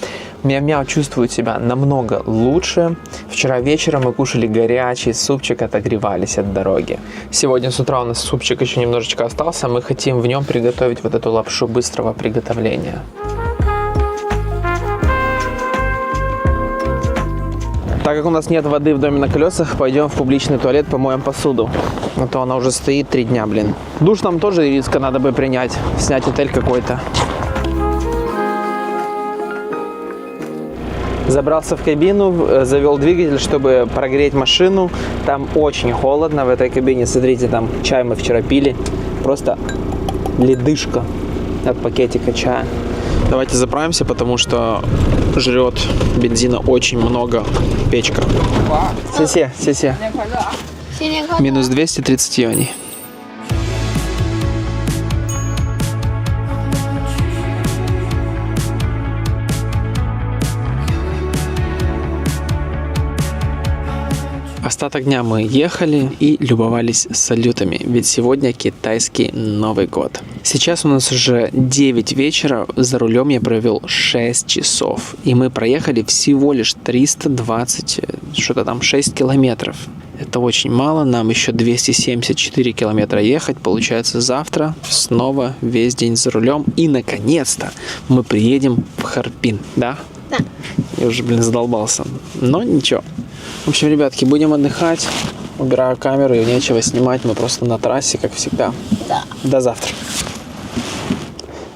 Мяу-мяу чувствует себя намного лучше. Вчера вечером мы кушали горячий супчик, отогревались от дороги. Сегодня с утра у нас супчик еще немножечко остался. Мы хотим в нем приготовить вот эту лапшу быстрого приготовления. Так как у нас нет воды в доме на колесах, пойдем в публичный туалет, помоем посуду. А то она уже стоит 3 дня, Душ нам тоже, Ириска, надо бы принять. Снять отель какой-то. Забрался в кабину, завел двигатель, чтобы прогреть машину. Там очень холодно в этой кабине. Смотрите, там чай мы вчера пили. Просто ледышка от пакетика чая. Давайте заправимся, потому что жрет бензина очень много печка. Се. Минус 230 юаней. Остаток дня мы ехали и любовались салютами, ведь сегодня китайский Новый год. Сейчас у нас уже 9 вечера, за рулем я провел 6 часов, и мы проехали всего лишь 326 километров. Это очень мало, нам еще 274 километра ехать, получается завтра снова весь день за рулем, и наконец-то мы приедем в Харбин, да? Да. Я уже, задолбался, но ничего. В общем, ребятки, будем отдыхать. Убираю камеру, и нечего снимать. Мы просто на трассе, как всегда. Да. До завтра.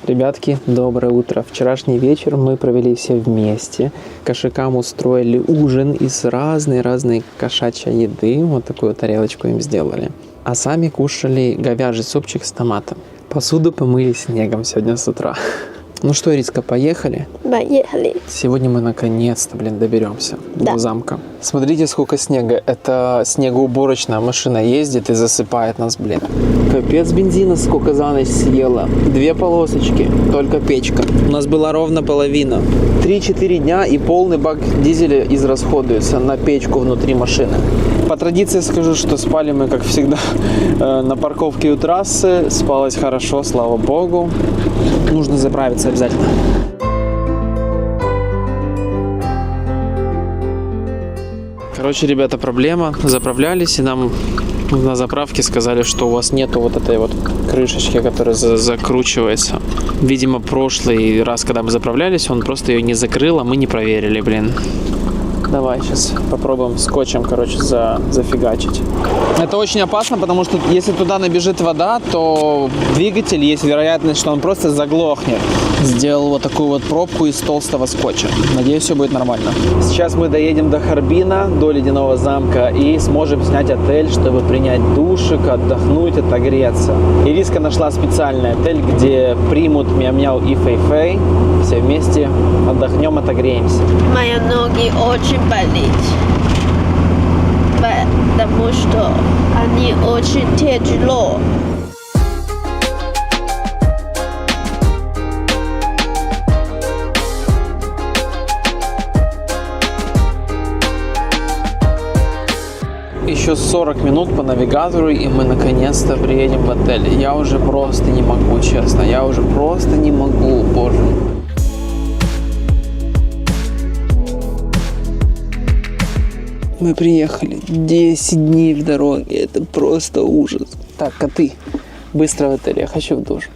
Ребятки, доброе утро. Вчерашний вечер мы провели все вместе. Кошакам устроили ужин из разной кошачьей еды. Вот такую тарелочку им сделали. А сами кушали говяжий супчик с томатом. Посуду помыли снегом сегодня с утра. Ну что, Ириска, поехали? Поехали. Сегодня мы наконец-то, доберемся до замка. Смотрите, сколько снега. Это снегоуборочная машина ездит и засыпает нас, Капец, бензина сколько за ночь съела. 2 полосочки, только печка. У нас была ровно половина. 3-4 дня и полный бак дизеля израсходуется на печку внутри машины. По традиции скажу, что спали мы, как всегда, на парковке у трассы. Спалось хорошо, слава богу. Нужно заправиться обязательно. Короче, ребята, проблема. Заправлялись, и нам на заправке сказали, что у вас нету вот этой вот крышечки, которая закручивается. Видимо, прошлый раз, когда мы заправлялись, он просто ее не закрыл, а мы не проверили, Давай сейчас попробуем скотчем, зафигачить. Это очень опасно, потому что если туда набежит вода, то двигатель, есть вероятность, что он просто заглохнет. Сделал вот такую вот пробку из толстого скотча. Надеюсь, все будет нормально. Сейчас мы доедем до Харбина, до Ледяного замка, и сможем снять отель, чтобы принять душик, отдохнуть, отогреться. Ириска нашла специальный отель, где примут Мяу-мяу и Фэй-Фэй. Все вместе отдохнем, отогреемся. Мои ноги очень болит, потому что они очень тяжело. Еще 40 минут по навигатору, и мы наконец-то приедем в отель. Я уже просто не могу, честно. Я уже просто не могу, боже мой. Мы приехали. 10 дней в дороге. Это просто ужас. Так, коты, быстро в отель. Я хочу в душ.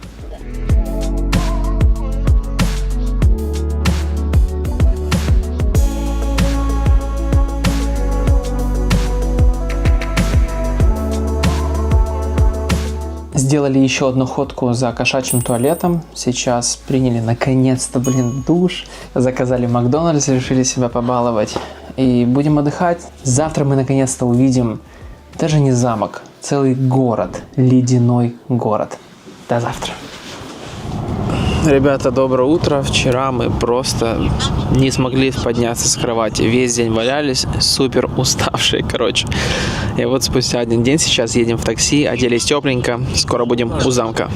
Сделали еще одну ходку за кошачьим туалетом. Сейчас приняли наконец-то, душ. Заказали Макдональдс, решили себя побаловать. И будем отдыхать. Завтра мы наконец-то увидим даже не замок, целый город. Ледяной город. До завтра. Ребята, доброе утро. Вчера мы просто не смогли подняться с кровати. Весь день валялись, супер уставшие, короче. И вот спустя один день сейчас едем в такси, оделись тепленько. Скоро будем у замка.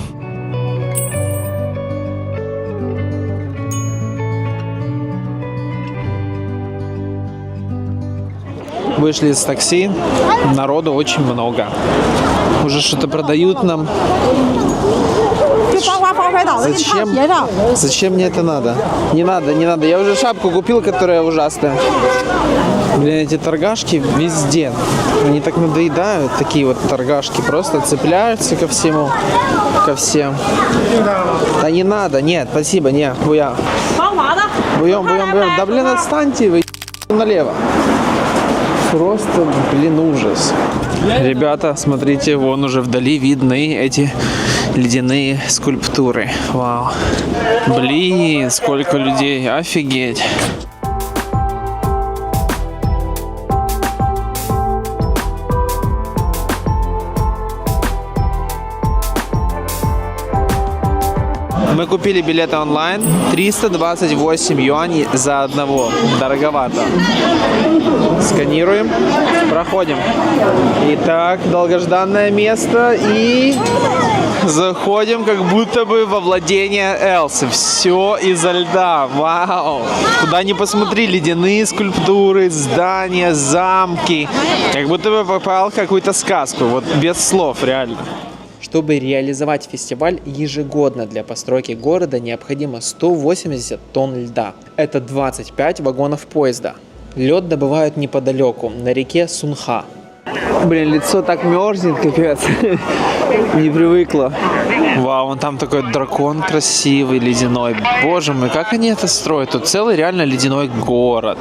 Вышли из такси, народу очень много. Уже что-то продают нам. Зачем мне это надо? Не надо, не надо. Я уже шапку купил, которая ужасная. Блин, эти торгашки везде. Они так надоедают, такие вот торгашки. Просто цепляются ко всему, ко всем. Да не надо, нет, спасибо, не, буя. Буем. Да блин, отстаньте вы налево. Просто, ужас. Ребята, смотрите, вон уже вдали видны эти ледяные скульптуры. Вау. Блин, сколько людей. Офигеть. Мы купили билеты онлайн. 328 юаней за одного. Дороговато. Сканируем. Проходим. Итак, долгожданное место. И заходим как будто бы во владение Элсы. Все из-за льда. Вау. Куда ни посмотри, ледяные скульптуры, здания, замки. Как будто бы попал в какую-то сказку. Вот без слов, реально. Чтобы реализовать фестиваль, ежегодно для постройки города необходимо 180 тонн льда. Это 25 вагонов поезда. Лед добывают неподалеку, на реке Сунха. Блин, лицо так мерзнет, капец. Не привыкла. Вау, вон там такой дракон красивый, ледяной. Боже мой, как они это строят? Тут целый реально ледяной город.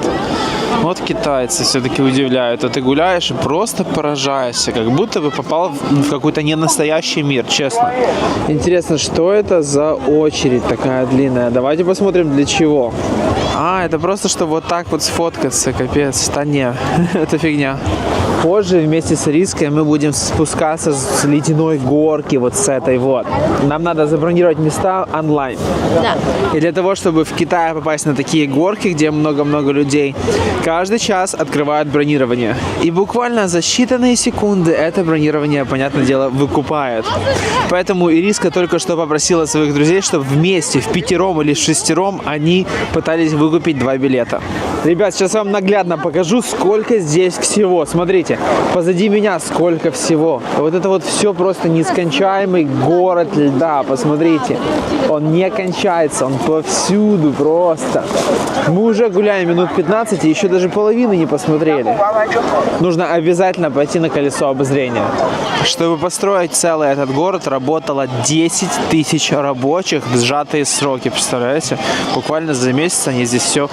Вот китайцы все-таки удивляют. А ты гуляешь и просто поражаешься, как будто бы попал в какой-то ненастоящий мир, честно. Интересно, что это за очередь такая длинная? Давайте посмотрим, для чего. А, это просто, чтобы вот так вот сфоткаться, капец. Да не, это фигня. Позже вместе с Ириской мы будем спускаться с ледяной горки, вот с этой вот. Нам надо забронировать места онлайн. Да. И для того, чтобы в Китае попасть на такие горки, где много-много людей, каждый час открывают бронирование. И буквально за считанные секунды это бронирование, понятное дело, выкупают. Поэтому Ириска только что попросила своих друзей, чтобы вместе, в пятером или в шестером, они пытались выкупить 2 билета. Ребят, сейчас вам наглядно покажу, сколько здесь всего. Смотрите, позади меня сколько всего. Вот это вот все просто нескончаемый город льда. Посмотрите, он не кончается, он повсюду просто. Мы уже гуляем минут 15 и еще даже половины не посмотрели. Нужно обязательно пойти на колесо обозрения. Чтобы построить целый этот город, работало 10 тысяч рабочих в сжатые сроки, представляете? Буквально за месяц они здесь все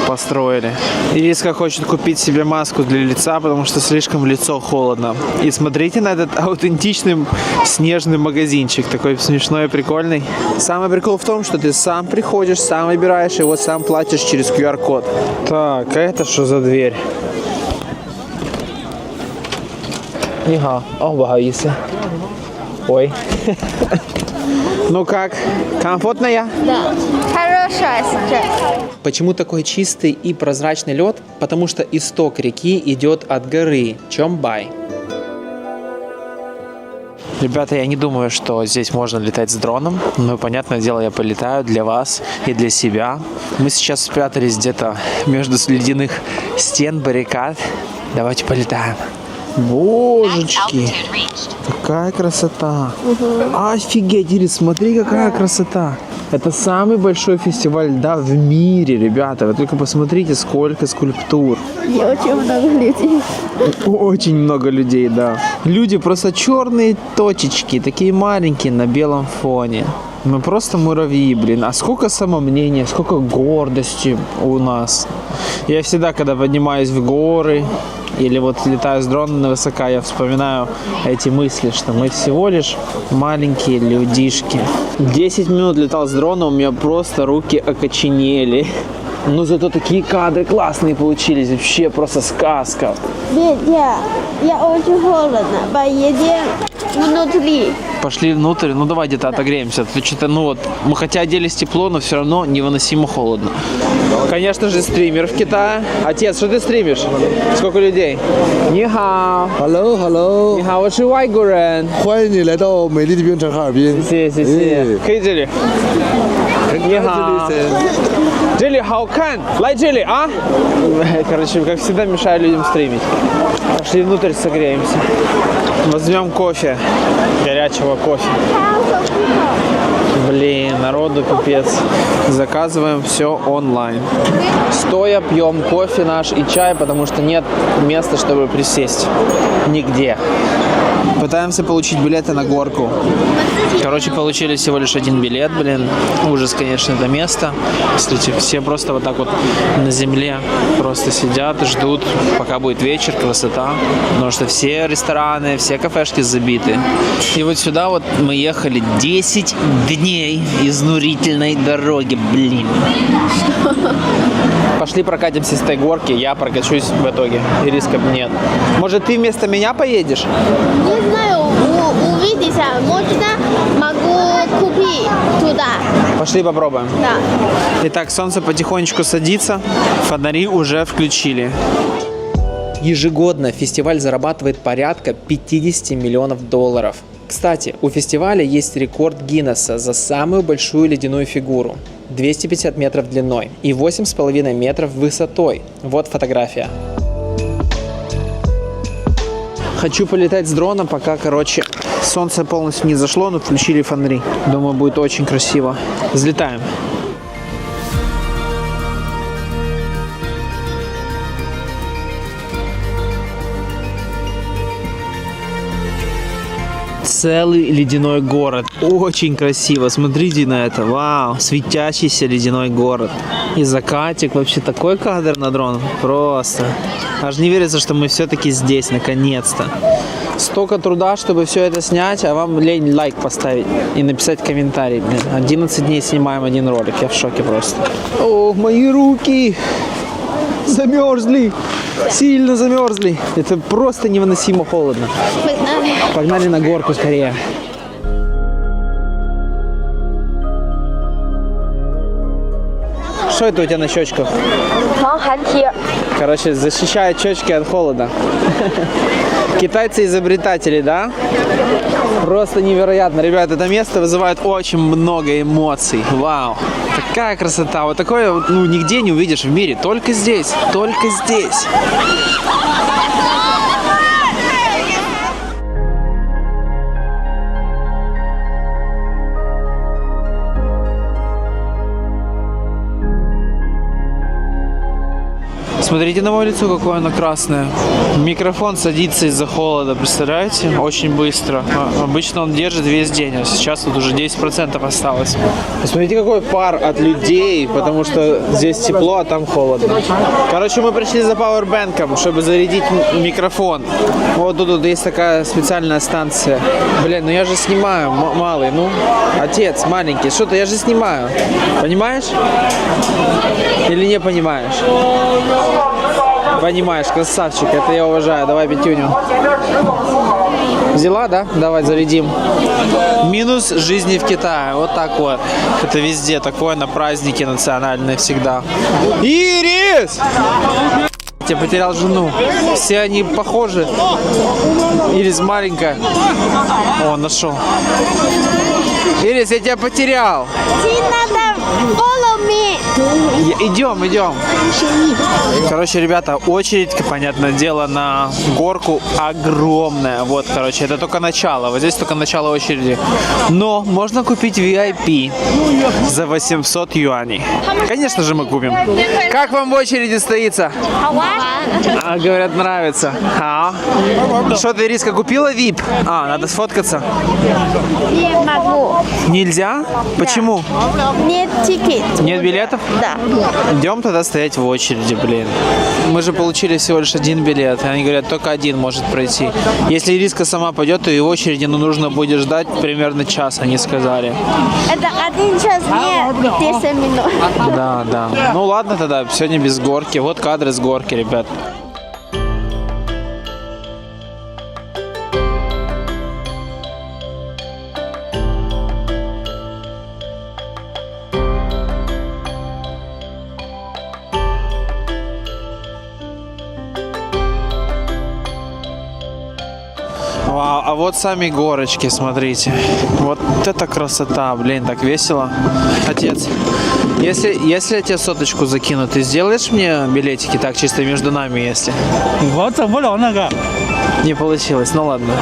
построили. Ириска хочет купить себе маску для лица, потому что слишком лицо холодно. И смотрите на этот аутентичный снежный магазинчик, такой смешной и прикольный. Самый прикол в том, что ты сам приходишь, сам выбираешь и вот сам платишь через QR-код. Так, а это что за дверь? Нихао. О, бахаиса. Ой. Ну как, комфортно я? Да. Хорошая сейчас. Почему такой чистый и прозрачный лед? Потому что исток реки идет от горы Чомбай. Ребята, я не думаю, что здесь можно летать с дроном, но, понятное дело, я полетаю для вас и для себя. Мы сейчас спрятались где-то между ледяных стен, баррикад. Давайте полетаем. Божечки, какая красота. Офигеть, Ирис, смотри, какая красота. Это самый большой фестиваль льда в мире, ребята. Вы только посмотрите, сколько скульптур. И очень много людей. Очень много людей, да. Люди просто черные точечки, такие маленькие на белом фоне. Мы просто муравьи, блин. А сколько самомнения, сколько гордости у нас. Я всегда, когда поднимаюсь в горы или вот летаю с дрона высоко, я вспоминаю эти мысли, что мы всего лишь маленькие людишки. 10 минут летал с дрона, у меня просто руки окоченели. Но зато такие кадры классные получились. Вообще просто сказка. Петя, я очень холодно. Поедем внутри. Пошли внутрь, ну давай где-то отогреемся. Что-то, ну вот, мы хотя оделись тепло, но все равно невыносимо холодно. Конечно же, стример в Китае. Отец, что ты стримишь? Сколько людей? Нихао. Hello Hello， Нихао, 我是外国人。欢迎你来到美丽的冰城哈尔滨。谢谢谢谢。可以这里。你好。这里好看，来这里啊! Короче, как всегда, мешаю людям стримить. Пошли внутрь, согреемся. Возьмем кофе, горячего кофе. Блин, народу пипец. Заказываем все онлайн. Стоя пьем кофе наш и чай, потому что нет места, чтобы присесть. Нигде. Пытаемся получить билеты на горку. Короче, получили всего лишь один билет, блин. Ужас, конечно, это место. Смотрите, все просто вот так вот на земле просто сидят, ждут, пока будет вечер, красота. Потому что все рестораны, все кафешки забиты. И вот сюда вот мы ехали 10 дней изнурительной дороги, блин. Пошли прокатимся с этой горки, я прокачусь в итоге. И риска нет. Может, ты вместо меня поедешь? Не знаю, увидите, можно могу купить туда. Пошли попробуем. Да. Итак, солнце потихонечку садится, фонари уже включили. Ежегодно фестиваль зарабатывает порядка 50 миллионов долларов. Кстати, у фестиваля есть рекорд Гиннесса за самую большую ледяную фигуру. 250 метров длиной и 8,5 метров высотой. Вот фотография. Хочу полетать с дрона, пока, короче, солнце полностью не зашло, но включили фонари. Думаю, будет очень красиво. Взлетаем. Целый ледяной город. Очень красиво. Смотрите на это. Вау. Светящийся ледяной город. И закатик. Вообще такой кадр на дрон. Просто. Аж не верится, что мы все-таки здесь. Наконец-то. Столько труда, чтобы все это снять, а вам лень лайк поставить и написать комментарий. Блин, 11 дней снимаем один ролик. Я в шоке просто. О, мои руки. Замерзли. Сильно замерзли. Это просто невыносимо холодно. Погнали на горку скорее. Что это у тебя на щечках? Короче, защищает щечки от холода. Китайцы изобретатели, да? Просто невероятно. Ребят, это место вызывает очень много эмоций. Вау. Такая красота. Вот такое, ну, нигде не увидишь в мире. Только здесь. Только здесь. Смотрите на мое лицо, какое оно красное. Микрофон садится из-за холода, представляете? Очень быстро. Обычно он держит весь день, а сейчас тут уже 10% осталось. Посмотрите, какой пар от людей, потому что здесь тепло, а там холодно. Короче, мы пришли за пауэрбэнком, чтобы зарядить микрофон. Вот тут есть такая специальная станция. Блин, ну я же снимаю, малый, ну. Отец, маленький, что-то я же снимаю. Понимаешь? Или не понимаешь? Понимаешь, красавчик, это я уважаю. Давай пятюню. Взяла, да? Давай зарядим. Минус жизни в Китае. Вот так вот. Это везде такое, на праздники национальные всегда. Ирис! Я потерял жену. Все они похожи. Ирис маленькая. О, нашел. Ирис, я тебя потерял. Тебе надо follow Идем. Короче, ребята, очередь, понятное дело, на горку огромная. Вот, короче, это только начало. Вот здесь только начало очереди. Но можно купить VIP за 800 юаней. Конечно же, мы купим. Как вам в очереди стоится? Говорят, нравится. Что ты, Ириска, купила VIP? Надо сфоткаться. Не могу. Нельзя? Почему? Нет тикет. Нет билетов? Да. Идем тогда стоять в очереди, блин. Мы же получили всего лишь один билет. Они говорят, только один может пройти. Если Ириска сама пойдет, то и в очереди нужно будет ждать примерно час, они сказали. Это 1 час, не 10 минут. Да. Ну ладно тогда, сегодня без горки. Вот кадры с горки, ребят. Вау, а вот сами горочки, смотрите. Вот это красота, блин, так весело. Отец, если я тебе соточку закину, ты сделаешь мне билетики так, чисто между нами, если? Не получилось, ну ладно.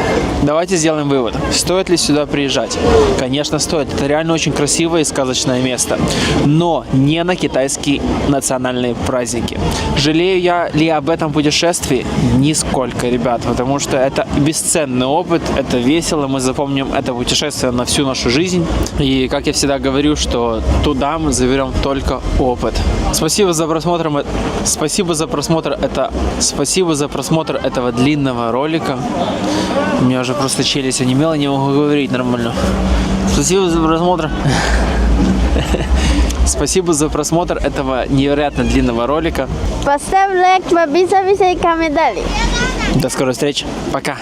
Давайте сделаем вывод. Стоит ли сюда приезжать? Конечно, стоит. Это реально очень красивое и сказочное место. Но не на китайские национальные праздники. Жалею я ли об этом путешествии? Нисколько, ребят. Потому что это бесценный опыт, это весело. Мы запомним это путешествие на всю нашу жизнь. И, как я всегда говорю, что туда мы заберем только опыт. Спасибо за просмотр этого длинного ролика. У меня уже просто челюсть онемела, не могу говорить нормально. Спасибо за просмотр. Спасибо за просмотр этого невероятно длинного ролика. Поставь лайк, подписывайся и комментарий. До скорой встречи. Пока.